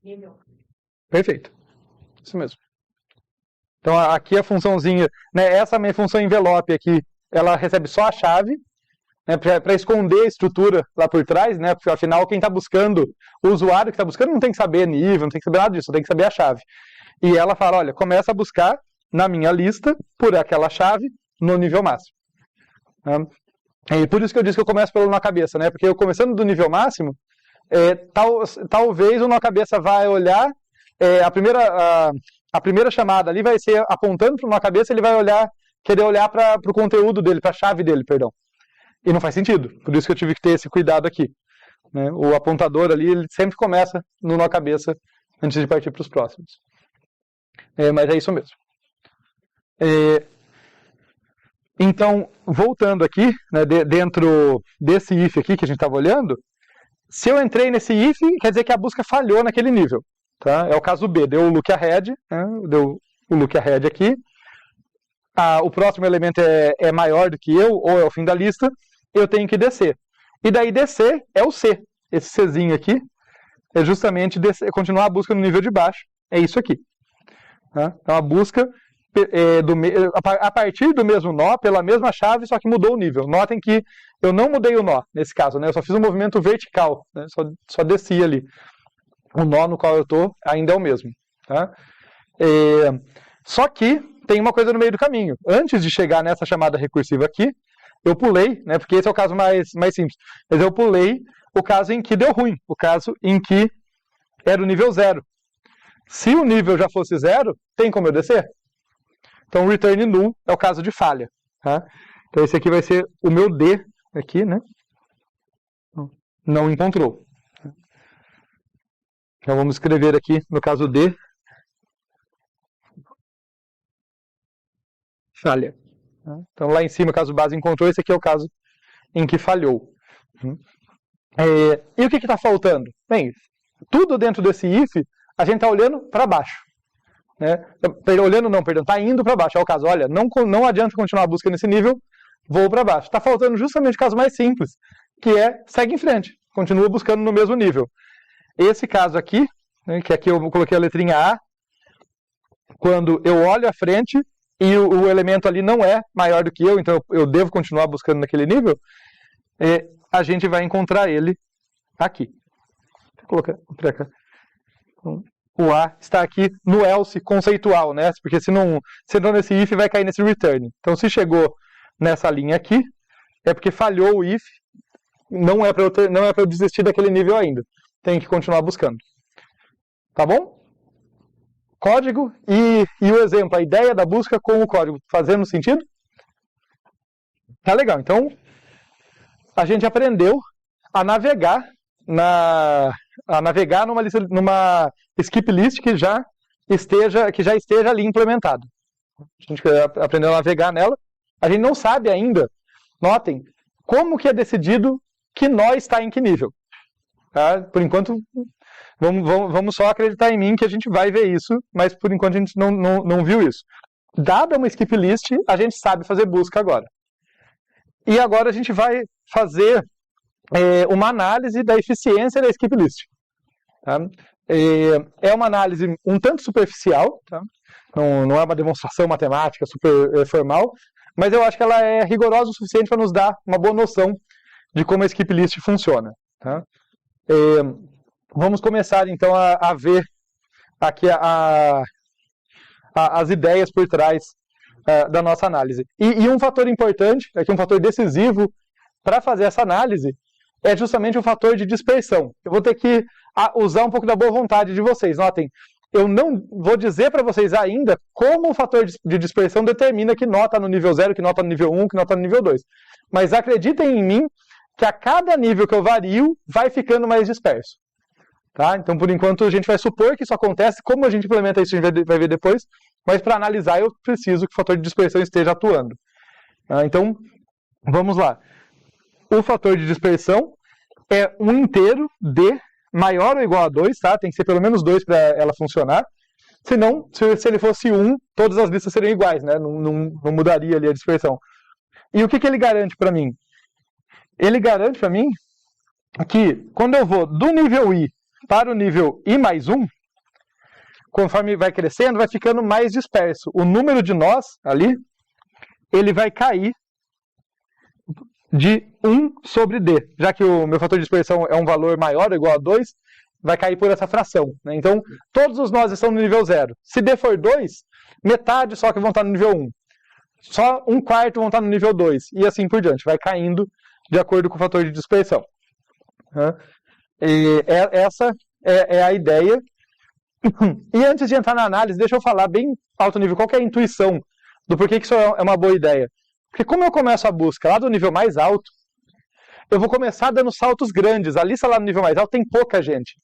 Nível. Perfeito. Isso mesmo. Então aqui a funçãozinha, né, essa minha função envelope aqui, ela recebe só a chave, né, para esconder a estrutura lá por trás, né, porque afinal quem está buscando, o usuário que está buscando não tem que saber nível, não tem que saber nada disso, tem que saber a chave. E ela fala, olha, começa a buscar na minha lista por aquela chave no nível máximo. E por isso que eu disse que eu começo pelo nó cabeça, né, porque eu começando do nível máximo, talvez o nó cabeça vai olhar, a primeira chamada ali vai ser apontando para o nó cabeça, ele vai querer olhar para o conteúdo dele, para a chave dele, perdão. E não faz sentido, por isso que eu tive que ter esse cuidado aqui. Né? O apontador ali, ele sempre começa no nó cabeça antes de partir para os próximos. Mas é isso mesmo. Então, voltando aqui, né, dentro desse if aqui que a gente estava olhando, se eu entrei nesse if, quer dizer que a busca falhou naquele nível. Tá? É o caso B, deu o look ahead, né? Deu o look ahead aqui. O próximo elemento é maior do que eu, ou é o fim da lista, eu tenho que descer. E daí descer é o C. Esse Czinho aqui é justamente continuar a busca no nível de baixo. É isso aqui. Tá? Então a busca a partir do mesmo nó, pela mesma chave, só que mudou o nível. Notem que eu não mudei o nó, nesse caso, né? Eu só fiz um movimento vertical, né? Só desci ali. O nó no qual eu estou ainda é o mesmo. Tá? Só que tem uma coisa no meio do caminho. Antes de chegar nessa chamada recursiva aqui, eu pulei, né? Porque esse é o caso mais simples, mas eu pulei o caso em que deu ruim, o caso em que era o nível 0. Se o nível já fosse 0, tem como eu descer? Então, return null é o caso de falha. Tá? Então, esse aqui vai ser o meu D aqui, né? Não encontrou. Então, vamos escrever aqui, no caso D, falha. Então lá em cima, caso base encontrou, esse aqui é o caso em que falhou. E o que está faltando? Bem, tudo dentro desse if, a gente está olhando para baixo. Está indo para baixo. É o caso, olha, não adianta continuar a busca nesse nível, vou para baixo. Está faltando justamente o caso mais simples, que é segue em frente, continua buscando no mesmo nível. Esse caso aqui, que aqui eu coloquei a letrinha A, quando eu olho à frente e o elemento ali não é maior do que eu, então eu devo continuar buscando naquele nível, a gente vai encontrar ele aqui. Vou colocar para cá. O A está aqui no else conceitual, né? Porque se não nesse if, vai cair nesse return. Então, se chegou nessa linha aqui, é porque falhou o if, não é para eu desistir daquele nível ainda. Tem que continuar buscando. Tá bom? Código e o exemplo, a ideia da busca com o código, fazendo sentido? Tá legal. Então, a gente aprendeu a navegar numa skip list que já esteja ali implementado. A gente aprendeu a navegar nela. A gente não sabe ainda, notem, como que é decidido que nó está em que nível. Tá? Por enquanto, vamos só acreditar em mim que a gente vai ver isso, mas por enquanto a gente não viu isso. Dada uma skip list, a gente sabe fazer busca agora. E agora a gente vai fazer uma análise da eficiência da skip list. Tá? É uma análise um tanto superficial, tá? Não é uma demonstração matemática super formal, mas eu acho que ela é rigorosa o suficiente para nos dar uma boa noção de como a skip list funciona. Tá? Vamos começar então a ver aqui as ideias por trás da nossa análise. E um fator importante, aqui um fator decisivo para fazer essa análise, é justamente o fator de dispersão. Eu vou ter que usar um pouco da boa vontade de vocês. Notem, eu não vou dizer para vocês ainda como o fator de dispersão determina que nó está no nível 0, que nó está no nível 1, que nó está no nível 2. Mas acreditem em mim que a cada nível que eu vario, vai ficando mais disperso. Tá? Então, por enquanto, a gente vai supor que isso acontece. Como a gente implementa isso, a gente vai ver depois. Mas para analisar, eu preciso que o fator de dispersão esteja atuando. Então, vamos lá. O fator de dispersão é um inteiro D maior ou igual a 2, tá? Tem que ser pelo menos 2 para ela funcionar. Senão, se ele fosse 1, todas as listas seriam iguais, né? Não mudaria ali a dispersão. E o que ele garante para mim? Ele garante para mim que quando eu vou do nível I para o nível I mais 1, conforme vai crescendo, vai ficando mais disperso. O número de nós ali, ele vai cair de 1 sobre D. Já que o meu fator de dispersão é um valor maior ou igual a 2, vai cair por essa fração. Né? Então, todos os nós estão no nível 0. Se D for 2, metade só que vão estar no nível 1. Só 1/4 vão estar no nível 2. E assim por diante. Vai caindo de acordo com o fator de dispersão. Essa é a ideia. E antes de entrar na análise, deixa eu falar bem alto nível, qual que é a intuição do porquê que isso é uma boa ideia. Porque como eu começo a busca lá do nível mais alto, eu vou começar dando saltos grandes. A lista lá no nível mais alto tem pouca gente.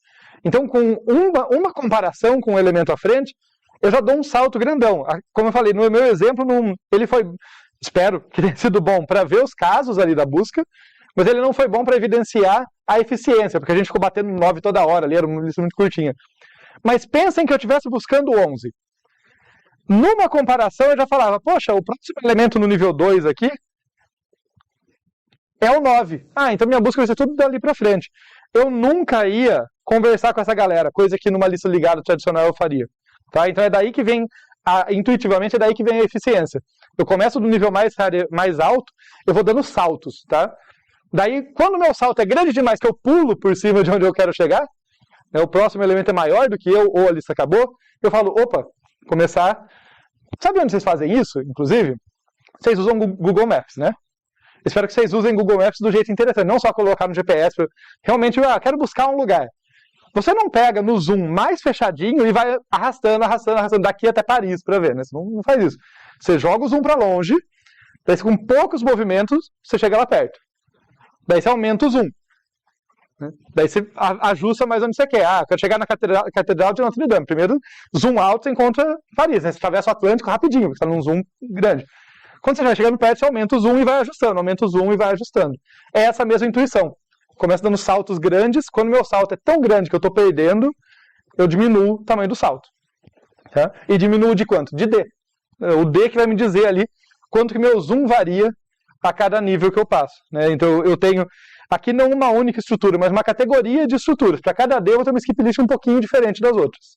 Então, com uma comparação com o elemento à frente, eu já dou um salto grandão. Como eu falei, no meu exemplo, ele foi, espero que tenha sido bom para ver os casos ali da busca, mas ele não foi bom para evidenciar a eficiência, porque a gente ficou batendo 9 toda hora ali, era uma lista muito curtinha. Mas pensem que eu estivesse buscando 11. Numa comparação, eu já falava, poxa, o próximo elemento no nível 2 aqui é o 9. Então minha busca vai ser tudo dali para frente. Eu nunca ia conversar com essa galera, coisa que numa lista ligada tradicional eu faria. Tá? Então é daí que vem, intuitivamente, é daí que vem a eficiência. Eu começo do nível mais alto, eu vou dando saltos. Tá? Daí, quando o meu salto é grande demais, que eu pulo por cima de onde eu quero chegar, né, o próximo elemento é maior do que eu, ou a lista acabou, eu falo, opa, começar... Sabe onde vocês fazem isso, inclusive? Vocês usam Google Maps, né? Espero que vocês usem Google Maps do jeito interessante, não só colocar no GPS. Realmente, quero buscar um lugar. Você não pega no zoom mais fechadinho e vai arrastando daqui até Paris para ver, né? Você não faz isso. Você joga o zoom para longe, daí com poucos movimentos, você chega lá perto. Daí você aumenta o zoom. Daí você ajusta mais onde você quer. Quero chegar na Catedral de Notre Dame. Primeiro, zoom alto, você encontra Paris. Né? Você atravessa o Atlântico rapidinho, porque você está num zoom grande. Quando você vai chegando perto, você aumenta o zoom e vai ajustando, aumenta o zoom e vai ajustando. É essa mesma intuição. Começa dando saltos grandes, quando meu salto é tão grande que eu estou perdendo, eu diminuo o tamanho do salto. Tá? E diminuo de quanto? De D. O D que vai me dizer ali quanto que meu zoom varia a cada nível que eu passo. Né? Então eu tenho aqui não uma única estrutura, mas uma categoria de estruturas. Para cada D eu vou ter uma skip list um pouquinho diferente das outras.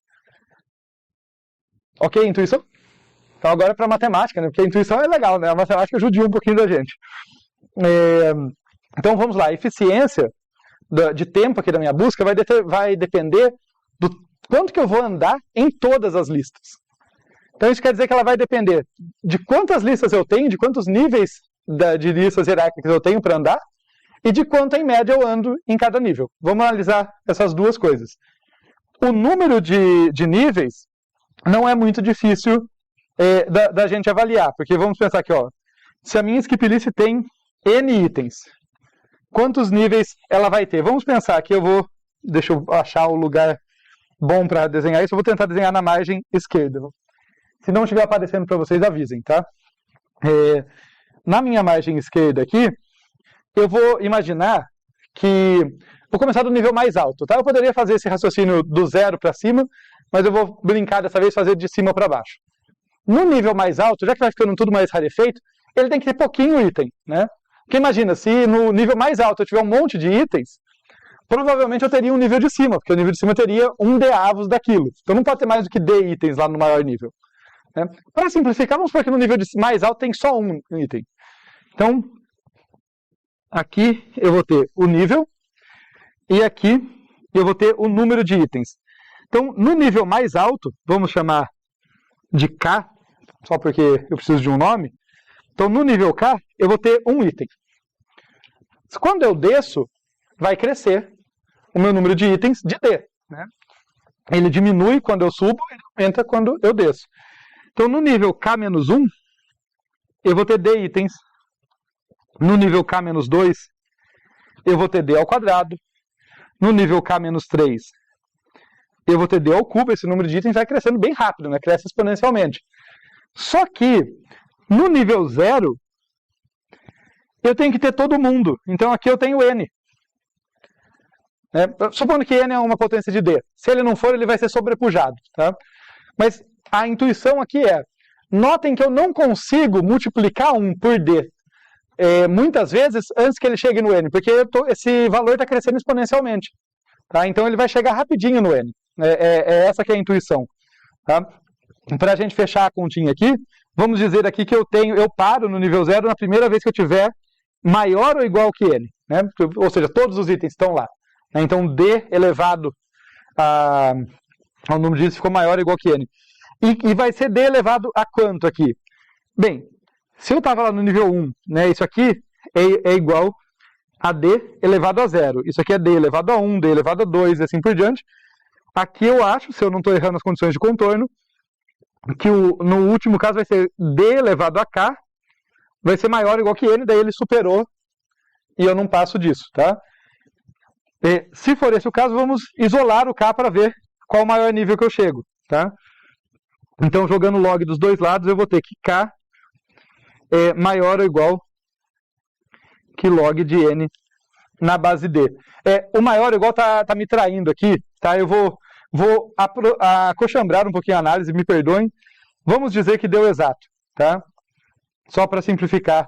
Ok, intuição? Então agora para matemática, né? Porque a intuição é legal, né? A matemática judia um pouquinho da gente. Então vamos lá, a eficiência de tempo aqui da minha busca vai depender do quanto que eu vou andar em todas as listas. Então isso quer dizer que ela vai depender de quantas listas eu tenho, de quantos níveis de listas hierárquicas eu tenho para andar, e de quanto em média eu ando em cada nível. Vamos analisar essas duas coisas. O número de níveis não é muito difícil da gente avaliar, porque vamos pensar aqui, ó, se a minha skip list tem N itens, quantos níveis ela vai ter? Vamos pensar que deixa eu achar o lugar bom para desenhar isso, eu vou tentar desenhar na margem esquerda. Se não estiver aparecendo para vocês, avisem, tá? Na minha margem esquerda aqui, eu vou imaginar que vou começar do nível mais alto, tá? Eu poderia fazer esse raciocínio do 0 para cima, mas eu vou brincar dessa vez, fazer de cima para baixo. No nível mais alto, já que vai ficando tudo mais rarefeito, ele tem que ter pouquinho item, né? Porque imagina, se no nível mais alto eu tiver um monte de itens, provavelmente eu teria um nível de cima, porque o nível de cima teria um D avos daquilo. Então não pode ter mais do que D itens lá no maior nível. Né? Para simplificar, vamos supor que no nível mais alto tem só um item. Então, aqui eu vou ter o nível, e aqui eu vou ter o número de itens. Então, no nível mais alto, vamos chamar de K, só porque eu preciso de um nome. Então, no nível K, eu vou ter um item. Quando eu desço, vai crescer o meu número de itens de D. Né? Ele diminui quando eu subo, ele aumenta quando eu desço. Então, no nível K-1, eu vou ter D itens. No nível K-2, eu vou ter D ao quadrado. No nível K-3, eu vou ter D ao cubo. Esse número de itens vai crescendo bem rápido, né? Cresce exponencialmente. Só que, no nível 0, eu tenho que ter todo mundo. Então, aqui eu tenho N. Supondo que N é uma potência de D. Se ele não for, ele vai ser sobrepujado. Tá? Mas a intuição aqui notem que eu não consigo multiplicar 1 por D muitas vezes antes que ele chegue no N, porque esse valor está crescendo exponencialmente. Tá? Então ele vai chegar rapidinho no N. É essa que é a intuição. Tá? Para a gente fechar a continha aqui, vamos dizer aqui que eu paro no nível 0 na primeira vez que eu tiver maior ou igual que N. Né? Ou seja, todos os itens estão lá. Então D elevado ao número de itens ficou maior ou igual que N. E vai ser D elevado a quanto aqui? Bem, se eu estava lá no nível 1, né, isso aqui é igual a D elevado a 0. Isso aqui é D elevado a 1, D elevado a 2 e assim por diante. Aqui eu acho, se eu não estou errando as condições de contorno, que no último caso vai ser D elevado a K, vai ser maior ou igual que N, daí ele superou e eu não passo disso, tá? Se for esse o caso, vamos isolar o K para ver qual o maior nível que eu chego, tá? Então, jogando log dos dois lados, eu vou ter que K é maior ou igual que log de N na base D. O maior ou igual tá me traindo aqui, tá? Eu vou acochambrar um pouquinho a análise, me perdoem. Vamos dizer que deu exato, tá? Só para simplificar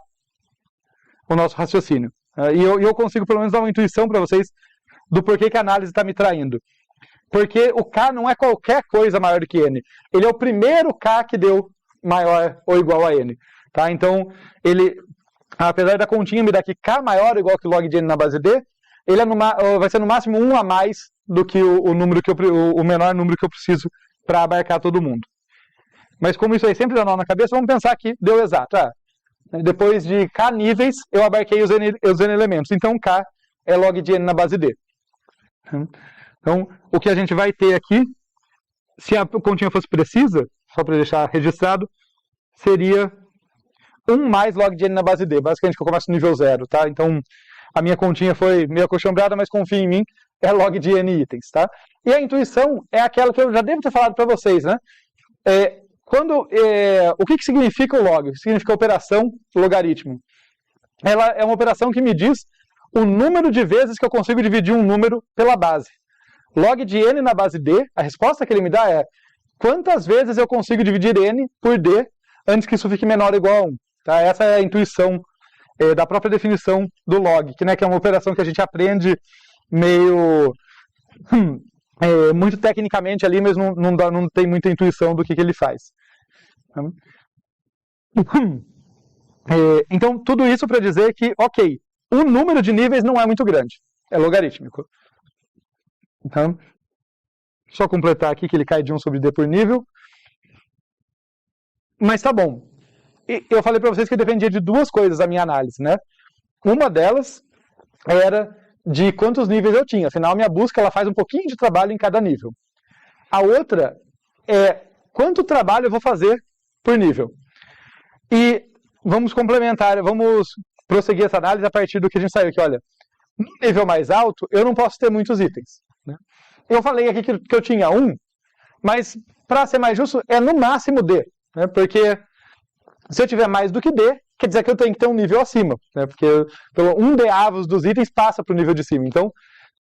o nosso raciocínio. E eu consigo pelo menos dar uma intuição para vocês do porquê que a análise está me traindo. Porque o K não é qualquer coisa maior do que N. Ele é o primeiro K que deu maior ou igual a N. Tá? Então, apesar da continha me dar aqui K maior ou igual que log de N na base D, ele vai ser no máximo 1 a mais do que o menor número que eu preciso para abarcar todo mundo. Mas como isso aí sempre dá nó na cabeça, vamos pensar que deu exato. Depois de K níveis, eu abarquei os N elementos. Então, K é log de N na base D. Então, o que a gente vai ter aqui, se a continha fosse precisa, só para deixar registrado, seria 1 mais log de N na base D. Basicamente, que eu começo no nível 0, tá? Então, a minha continha foi meio acostumbrada, mas confia em mim, é log de N itens, tá? E a intuição é aquela que eu já devo ter falado para vocês, né? O que significa o log? O que significa a operação logaritmo? Ela é uma operação que me diz o número de vezes que eu consigo dividir um número pela base. Log de n na base d, a resposta que ele me dá é quantas vezes eu consigo dividir n por d antes que isso fique menor ou igual a 1. Tá? Essa é a intuição da própria definição do log, que é uma operação que a gente aprende meio muito tecnicamente ali, mas não tem muita intuição do que ele faz. Então, tudo isso para dizer que, ok, o número de níveis não é muito grande, é logarítmico. Então, só completar aqui que ele cai de 1 sobre d por nível. Mas tá bom. Eu falei para vocês que dependia de duas coisas a minha análise, né? Uma delas era de quantos níveis eu tinha. Afinal, a minha busca ela faz um pouquinho de trabalho em cada nível. A outra é quanto trabalho eu vou fazer por nível. E vamos complementar, vamos prosseguir essa análise a partir do que a gente saiu aqui. Olha, no nível mais alto, eu não posso ter muitos itens. Né? Eu falei aqui que eu tinha 1, mas para ser mais justo, é no máximo D. Né? Porque se eu tiver mais do que D, quer dizer que eu tenho que ter um nível acima. Né? Porque um D avos dos itens passa para o nível de cima. Então,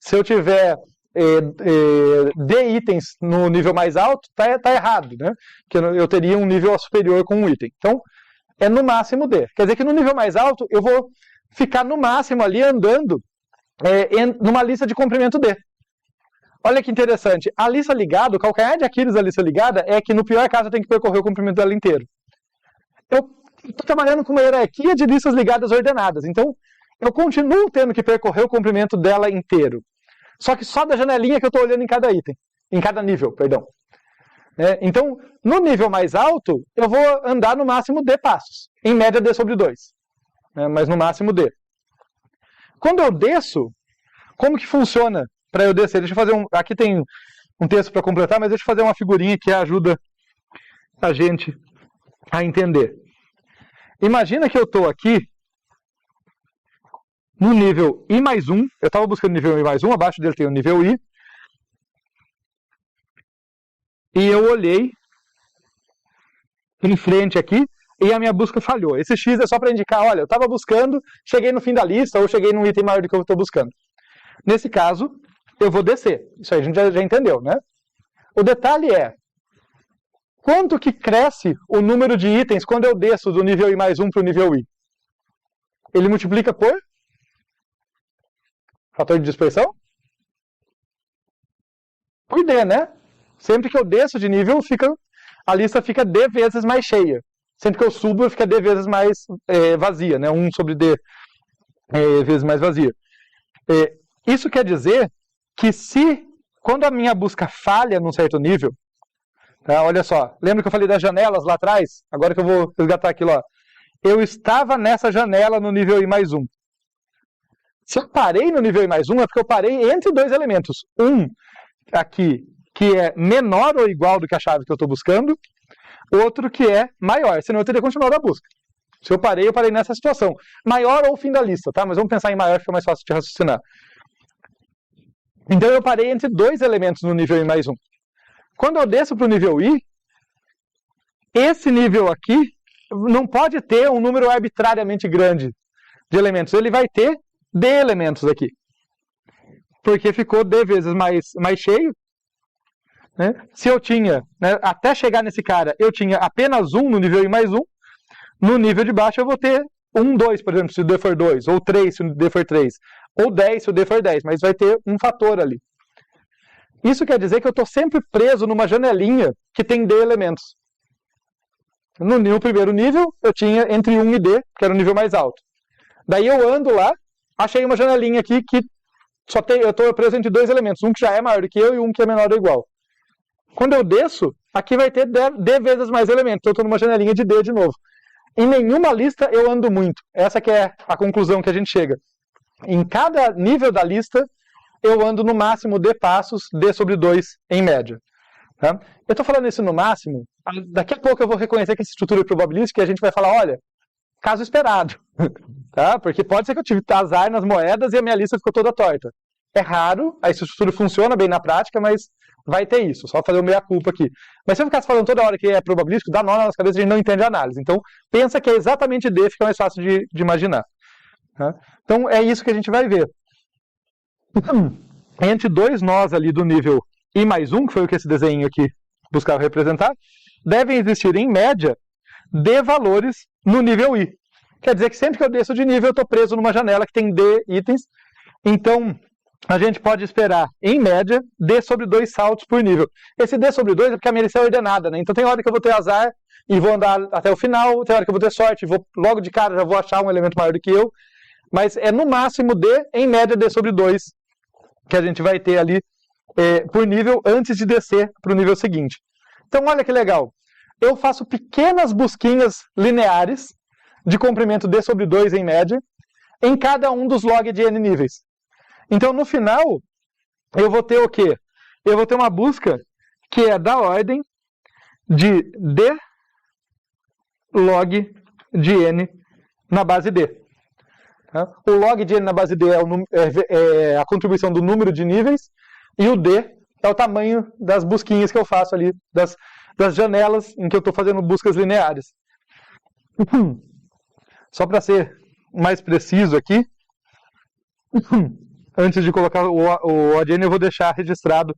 se eu tiver D itens no nível mais alto, tá errado. Né? Porque eu teria um nível superior com um item. Então, é no máximo D. Quer dizer que no nível mais alto, eu vou ficar no máximo ali andando numa lista de comprimento D. Olha que interessante. A lista ligada, o calcanhar de Aquiles da lista ligada é que no pior caso eu tenho que percorrer o comprimento dela inteiro. Eu estou trabalhando com uma hierarquia de listas ligadas ordenadas. Então, eu continuo tendo que percorrer o comprimento dela inteiro. Só que só da janelinha que eu estou olhando em cada item. Em cada nível, perdão. Então, no nível mais alto, eu vou andar no máximo D passos. Em média, D sobre 2. Mas no máximo D. Quando eu desço, como que funciona para eu descer? Deixa eu fazer aqui tem um texto para completar, mas deixa eu fazer uma figurinha que ajuda a gente a entender. Imagina que eu estou aqui no nível I mais 1. Eu estava buscando o nível I mais 1, abaixo dele tem o nível I. E eu olhei em frente aqui e a minha busca falhou. Esse X é só para indicar, olha, eu estava buscando, cheguei no fim da lista ou cheguei num item maior do que eu estou buscando. Nesse caso, eu vou descer. Isso aí a gente já entendeu, né? O detalhe é, quanto que cresce o número de itens quando eu desço do nível I mais 1 para o nível I? Ele multiplica por fator de dispersão? Por D, né? Sempre que eu desço de nível, a lista fica D vezes mais cheia. Sempre que eu subo, fica D vezes mais vazia, né? 1 sobre D vezes mais vazia. Isso quer dizer que quando a minha busca falha num certo nível, tá? Olha só, lembra que eu falei das janelas lá atrás? Agora que eu vou resgatar aquilo, ó. Eu estava nessa janela no nível I mais 1. Se eu parei no nível I mais 1, é porque eu parei entre dois elementos. Um aqui, que é menor ou igual do que a chave que eu estou buscando, outro que é maior, senão eu teria continuado a busca. Se eu parei nessa situação. Maior ou fim da lista, tá? Mas vamos pensar em maior, que fica mais fácil de raciocinar. Então eu parei entre dois elementos no nível I mais 1. Quando eu desço para o nível I, esse nível aqui não pode ter um número arbitrariamente grande de elementos. Ele vai ter D elementos aqui. Porque ficou D vezes mais cheio. Né? Se eu tinha, né, até chegar nesse cara, eu tinha apenas 1 no nível I mais 1. No nível de baixo eu vou ter 1, 2, por exemplo, se o D for 2. Ou 3, se o D for 3. Ou 10, se o D for 10. Mas vai ter um fator ali. Isso quer dizer que eu estou sempre preso numa janelinha que tem D elementos. No primeiro nível, eu tinha entre 1 e D, que era o nível mais alto. Daí eu ando lá, achei uma janelinha aqui que eu estou preso entre dois elementos. Um que já é maior do que eu e um que é menor ou igual. Quando eu desço, aqui vai ter D vezes mais elementos. Então eu estou numa janelinha de D de novo. Em nenhuma lista eu ando muito. Essa que é a conclusão que a gente chega. Em cada nível da lista, eu ando no máximo D passos, D sobre 2 em média. Tá? Eu estou falando isso no máximo, daqui a pouco eu vou reconhecer que essa estrutura é probabilística e a gente vai falar, olha, caso esperado. Tá? Porque pode ser que eu tive azar nas moedas e a minha lista ficou toda torta. É raro, a estrutura funciona bem na prática, mas vai ter isso, só fazer o meia-culpa aqui. Mas se eu ficasse falando toda hora que é probabilístico, dá nó na nossa cabeça, a gente não entende a análise. Então, pensa que é exatamente D, fica mais fácil de imaginar. Tá? Então, é isso que a gente vai ver. Entre dois nós ali do nível I mais 1, que foi o que esse desenho aqui buscava representar, devem existir, em média, D valores no nível I. Quer dizer que sempre que eu desço de nível, eu estou preso numa janela que tem D itens. Então, a gente pode esperar, em média, D sobre 2 saltos por nível. Esse D sobre 2 é porque a minha lista é ordenada, né? Então tem hora que eu vou ter azar e vou andar até o final, tem hora que eu vou ter sorte, vou logo de cara já vou achar um elemento maior do que eu. Mas é no máximo D, em média D sobre 2, que a gente vai ter ali por nível antes de descer para o nível seguinte. Então olha que legal. Eu faço pequenas busquinhas lineares de comprimento D sobre 2 em média, em cada um dos log de N níveis. Então, no final, eu vou ter o quê? Eu vou ter uma busca que é da ordem de D log de N na base D. Tá? O log de N na base D é a contribuição do número de níveis, e o D é o tamanho das busquinhas que eu faço ali, das janelas em que eu estou fazendo buscas lineares. Só para ser mais preciso aqui, antes de colocar o ADN, eu vou deixar registrado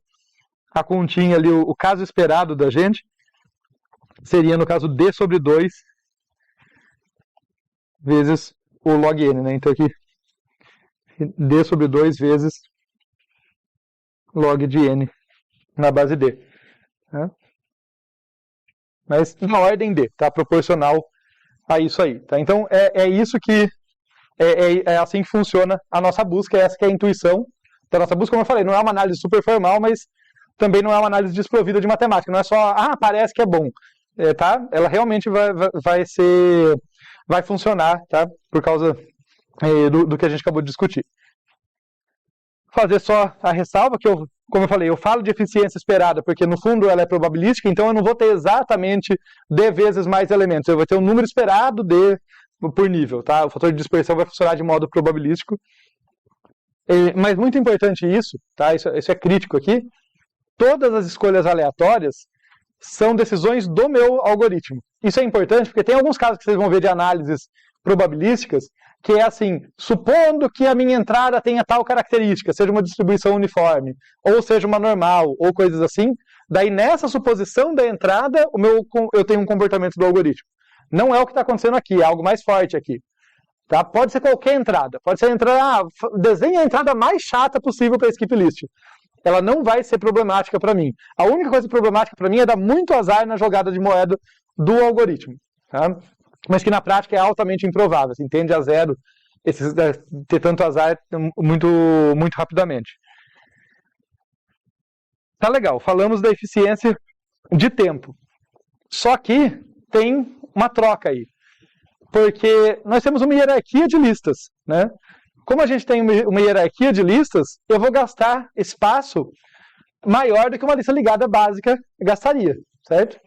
a continha ali, o caso esperado da gente, seria no caso D sobre 2 vezes o log N, né? Então aqui, D sobre 2 vezes log de N na base D. Né? Mas na ordem D, tá? Proporcional a isso aí. Tá? Então é isso que é assim que funciona a nossa busca, essa que é a intuição da nossa busca. Como eu falei, não é uma análise super formal, mas também não é uma análise desprovida de matemática. Não é só, parece que é bom. Tá? Ela realmente vai funcionar, tá? Por causa do que a gente acabou de discutir. Fazer só a ressalva que como eu falei, eu falo de eficiência esperada porque no fundo ela é probabilística, então eu não vou ter exatamente D vezes mais elementos. Eu vou ter um número esperado D por nível, tá? O fator de dispersão vai funcionar de modo probabilístico. Mas muito importante isso, tá? Isso é crítico aqui. Todas as escolhas aleatórias são decisões do meu algoritmo. Isso é importante porque tem alguns casos que vocês vão ver de análises probabilísticas que é assim, supondo que a minha entrada tenha tal característica, seja uma distribuição uniforme, ou seja uma normal, ou coisas assim, daí nessa suposição da entrada, eu tenho um comportamento do algoritmo. Não é o que está acontecendo aqui, é algo mais forte aqui. Tá? Pode ser qualquer entrada, pode ser a entrada, desenha a entrada mais chata possível para skip list. Ela não vai ser problemática para mim. A única coisa problemática para mim é dar muito azar na jogada de moeda do algoritmo. Tá? Mas que na prática é altamente improvável. Assim, tende a zero ter tanto azar muito, muito rapidamente. Tá legal, falamos da eficiência de tempo. Só que tem uma troca aí. Porque nós temos uma hierarquia de listas, né? Como a gente tem uma hierarquia de listas, eu vou gastar espaço maior do que uma lista ligada básica gastaria, certo?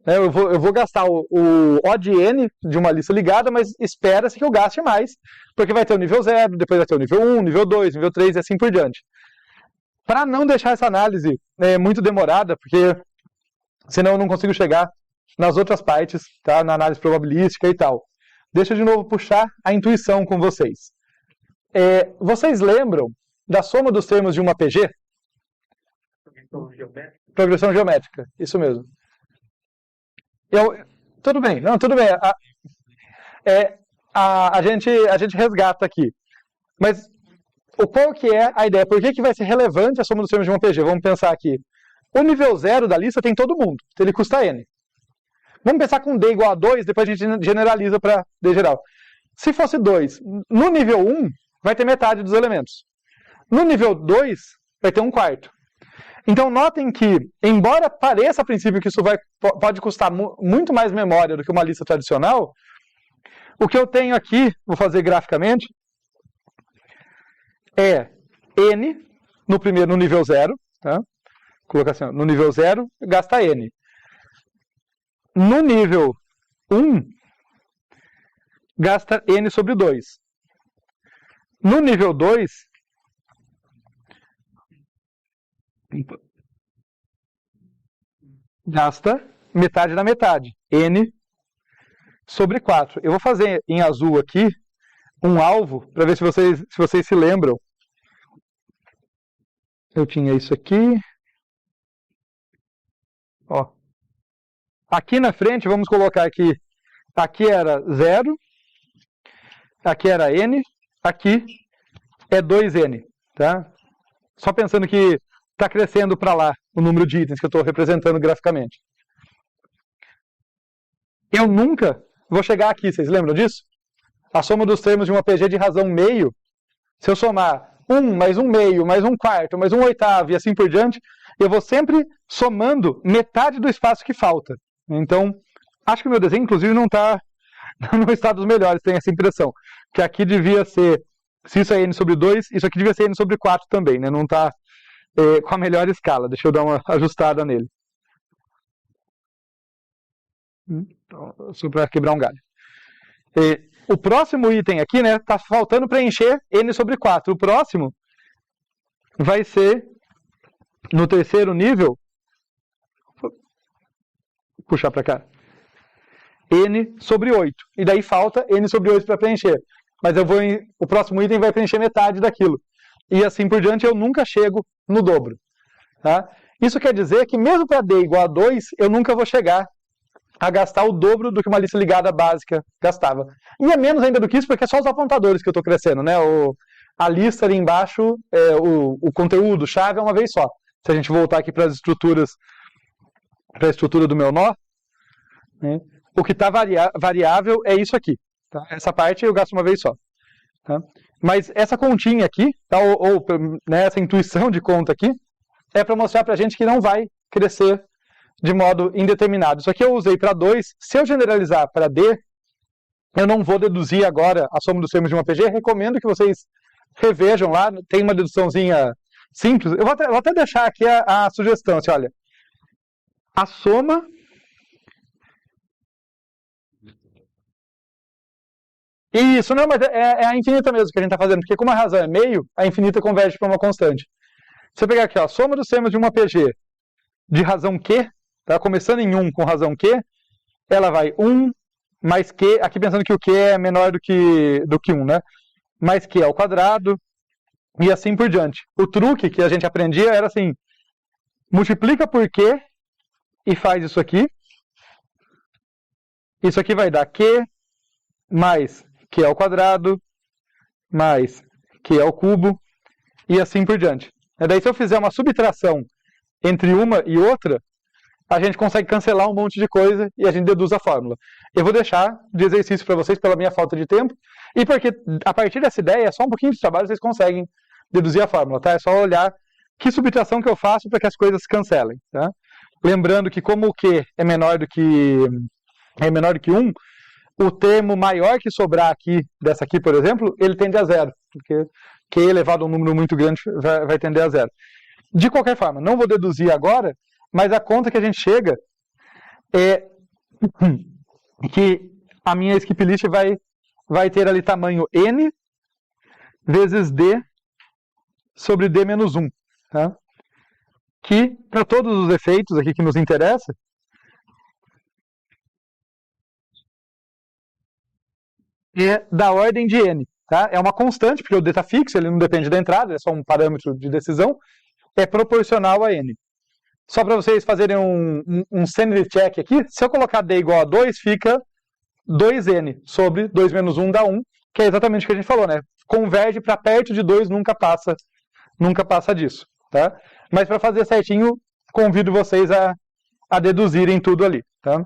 Eu vou gastar o O de N de uma lista ligada, mas espera-se que eu gaste mais, porque vai ter o nível 0, depois vai ter o nível 1, nível 2, nível 3 e assim por diante. Para não deixar essa análise muito demorada, porque senão eu não consigo chegar nas outras partes, tá? Na análise probabilística e tal. Deixa eu de novo puxar a intuição com vocês. Vocês lembram da soma dos termos de uma PG? Progressão geométrica, isso mesmo. Tudo bem, não, tudo bem. A gente resgata aqui. Mas qual que é a ideia? Por que vai ser relevante a soma dos termos de uma PG? Vamos pensar aqui. O nível 0 da lista tem todo mundo, então ele custa N. Vamos pensar com D igual a 2, depois a gente generaliza para D geral. Se fosse 2, no nível 1, vai ter metade dos elementos. No nível 2, vai ter um quarto. Então, notem que, embora pareça a princípio que isso pode custar muito mais memória do que uma lista tradicional, o que eu tenho aqui, vou fazer graficamente, é N no nível 0, tá? Vou colocar assim, no nível 0, gasta N. No nível 1, gasta N sobre 2. No nível 2, gasta metade da metade, n sobre 4. Eu vou fazer em azul aqui um alvo para ver se vocês se lembram. Eu tinha isso aqui. Ó. Aqui na frente, vamos colocar aqui. Aqui era 0. Aqui era n. Aqui é 2n. Tá? Só pensando que está crescendo para lá o número de itens que eu estou representando graficamente. Eu nunca vou chegar aqui, vocês lembram disso? A soma dos termos de uma PG de razão meio, se eu somar 1 mais 1 meio, mais 1 quarto, mais 1 oitavo e assim por diante, eu vou sempre somando metade do espaço que falta. Então, acho que o meu desenho, inclusive, não está no estado dos melhores, tem essa impressão. Que aqui devia ser, se isso é n sobre 2, isso aqui devia ser n sobre 4 também, né? Não está com a melhor escala. Deixa eu dar uma ajustada nele. Só para quebrar um galho. O próximo item aqui, né, tá faltando preencher n sobre 4. O próximo vai ser, no terceiro nível, vou puxar para cá, n sobre 8. E daí falta n sobre 8 para preencher. Mas o próximo item vai preencher metade daquilo. E assim por diante eu nunca chego no dobro. Tá? Isso quer dizer que mesmo para d igual a 2, eu nunca vou chegar a gastar o dobro do que uma lista ligada básica gastava. E é menos ainda do que isso, porque é só os apontadores que eu estou crescendo, né? A lista ali embaixo, o conteúdo, chave é uma vez só. Se a gente voltar aqui para as estruturas, para a estrutura do meu nó, né? O que está variável é isso aqui. Tá? Essa parte eu gasto uma vez só. Tá? Mas essa continha aqui, tá? Né, essa intuição de conta aqui, é para mostrar para a gente que não vai crescer de modo indeterminado. Isso aqui eu usei para 2. Se eu generalizar para D, eu não vou deduzir agora a soma dos termos de uma PG. Recomendo que vocês revejam lá. Tem uma deduçãozinha simples. Eu vou até deixar aqui a sugestão. Assim, olha, a soma... Isso, não, mas é a infinita mesmo que a gente está fazendo. Porque como a razão é meio, a infinita converge para uma constante. Se eu pegar aqui, ó, a soma dos termos de uma PG de razão Q, tá? Começando em 1 com razão Q, ela vai 1 mais Q, aqui pensando que o Q é menor do que 1, né? Mais Q ao quadrado, e assim por diante. O truque que a gente aprendia era assim, multiplica por Q e faz isso aqui. Isso aqui vai dar Q mais Q ao quadrado, mais Q ao cubo, e assim por diante. E daí se eu fizer uma subtração entre uma e outra, a gente consegue cancelar um monte de coisa e a gente deduz a fórmula. Eu vou deixar de exercício para vocês pela minha falta de tempo e porque a partir dessa ideia, só um pouquinho de trabalho, vocês conseguem deduzir a fórmula, tá? É só olhar que subtração que eu faço para que as coisas se cancelem, tá? Lembrando que como o Q é menor do que 1, o termo maior que sobrar aqui, dessa aqui, por exemplo, ele tende a 0, porque Q elevado a um número muito grande vai tender a 0. De qualquer forma, não vou deduzir agora, mas a conta que a gente chega é que a minha skip list vai ter ali tamanho n vezes d sobre d menos 1. Tá? Que, para todos os efeitos aqui que nos interessa, é da ordem de n. Tá? É uma constante, porque o d está fixo, ele não depende da entrada, é só um parâmetro de decisão, é proporcional a n. Só para vocês fazerem um sanity check aqui, se eu colocar d igual a 2, fica 2n sobre 2 menos 1 dá 1, que é exatamente o que a gente falou, né? Converge para perto de 2, nunca passa disso. Tá? Mas para fazer certinho, convido vocês a deduzirem tudo ali. Tá?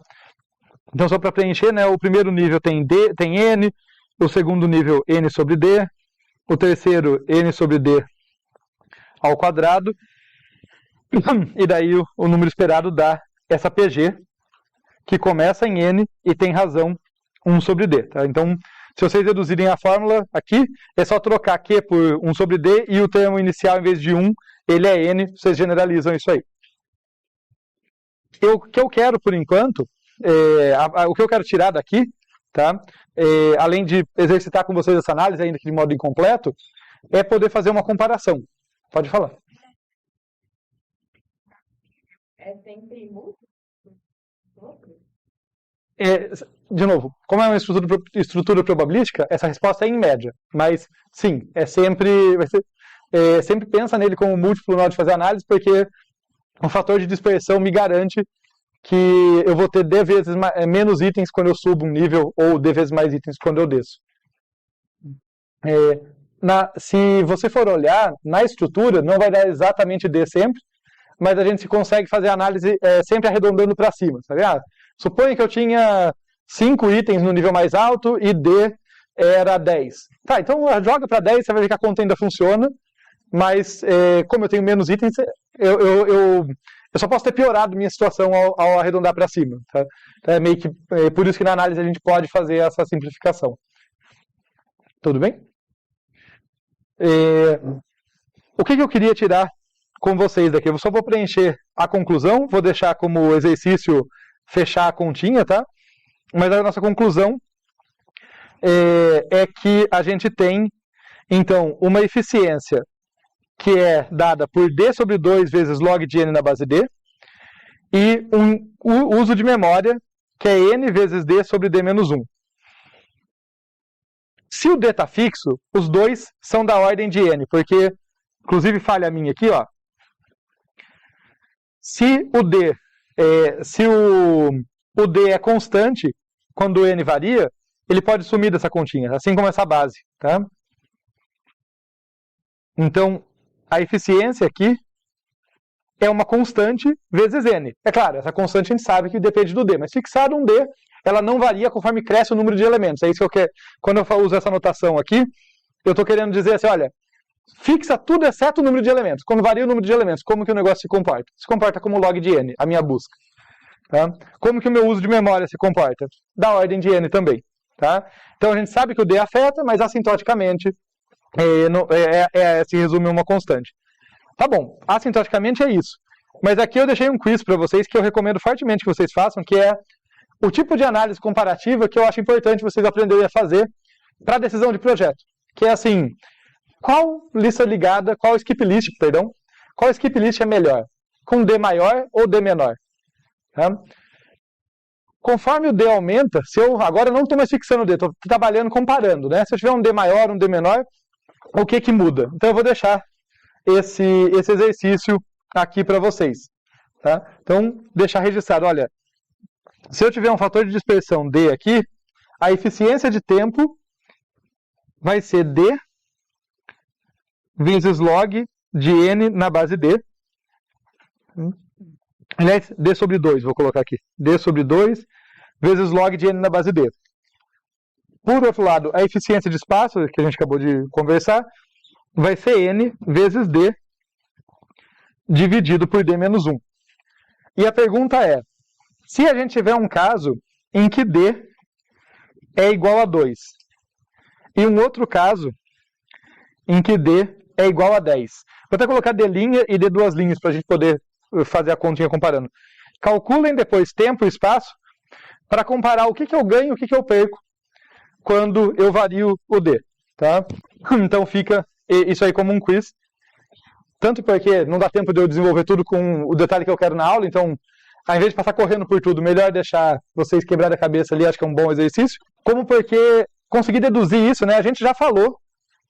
Então, só para preencher, né, o primeiro nível tem n, o segundo nível n sobre d, o terceiro n sobre d ao quadrado, e daí o número esperado dá essa PG, que começa em n e tem razão 1 sobre d. Tá? Então, se vocês reduzirem a fórmula aqui, é só trocar Q por 1 sobre d, e o termo inicial, em vez de 1, ele é n, vocês generalizam isso aí. O que eu quero, por enquanto, o que eu quero tirar daqui, tá? Além de exercitar com vocês essa análise, ainda que de modo incompleto, é poder fazer uma comparação. Pode falar. É sempre múltiplo? De novo, como é uma estrutura probabilística, essa resposta é em média. Mas, sim, sempre pensa nele como múltiplo na hora de fazer análise, porque o fator de dispersão me garante que eu vou ter D vezes menos itens quando eu subo um nível, ou D vezes mais itens quando eu desço. Se você for olhar, na estrutura, não vai dar exatamente D sempre, mas a gente consegue fazer a análise sempre arredondando para cima, sabe? Suponha que eu tinha 5 itens no nível mais alto e D era 10. Tá, então joga para 10, você vai ver que a conta ainda funciona, mas como eu tenho menos itens, eu só posso ter piorado minha situação ao arredondar para cima. Tá? Então meio que por isso que na análise a gente pode fazer essa simplificação. Tudo bem? O que eu queria tirar com vocês daqui? Eu só vou preencher a conclusão, vou deixar como exercício fechar a continha, tá? Mas a nossa conclusão é que a gente tem, então, uma eficiência que é dada por D sobre 2 vezes log de N na base D, e um uso de memória, que é N vezes D sobre D menos 1. Se o D está fixo, os dois são da ordem de N, porque, inclusive falha minha aqui, ó. Se o D é constante, quando o N varia, ele pode sumir dessa continha, assim como essa base, tá? Então, a eficiência aqui é uma constante vezes N. É claro, essa constante a gente sabe que depende do D, mas fixado um D, ela não varia conforme cresce o número de elementos. É isso que eu quero. Quando eu uso essa notação aqui, eu estou querendo dizer assim, olha, fixa tudo exceto o número de elementos. Quando varia o número de elementos, como que o negócio se comporta? Se comporta como log de N, a minha busca. Tá? Como que o meu uso de memória se comporta? Da ordem de N também. Tá? Então a gente sabe que o D afeta, mas assintoticamente se resume a uma constante. Tá bom, assintoticamente é isso. Mas aqui eu deixei um quiz para vocês que eu recomendo fortemente que vocês façam, que é o tipo de análise comparativa que eu acho importante vocês aprenderem a fazer para decisão de projeto. Que é assim, qual skip list é melhor? Com D maior ou D menor? Tá? Conforme o D aumenta, se eu agora não estou mais fixando o D, estou trabalhando comparando, né? Se eu tiver um D maior, um D menor, o que muda? Então eu vou deixar esse exercício aqui para vocês. Tá? Então, deixar registrado, olha, se eu tiver um fator de dispersão D aqui, a eficiência de tempo vai ser D vezes log de N na base D. Aliás, D sobre 2, vou colocar aqui. D sobre 2 vezes log de N na base D. Por outro lado, a eficiência de espaço, que a gente acabou de conversar, vai ser N vezes D dividido por D menos 1. E a pergunta é, se a gente tiver um caso em que D é igual a 2, e um outro caso em que D é igual a 10. Vou até colocar D' e D duas linhas para a gente poder fazer a continha comparando. Calculem depois tempo e espaço para comparar o que eu ganho e o que eu perco quando eu vario o D. Tá? Então fica isso aí como um quiz. Tanto porque não dá tempo de eu desenvolver tudo com o detalhe que eu quero na aula, então, ao invés de passar correndo por tudo, melhor deixar vocês quebrarem a cabeça ali, acho que é um bom exercício. Como porque conseguir deduzir isso, né? A gente já falou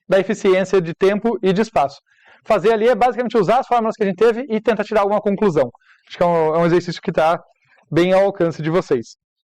da eficiência de tempo e de espaço. Fazer ali é basicamente usar as fórmulas que a gente teve e tentar tirar alguma conclusão. Acho que é um exercício que está bem ao alcance de vocês.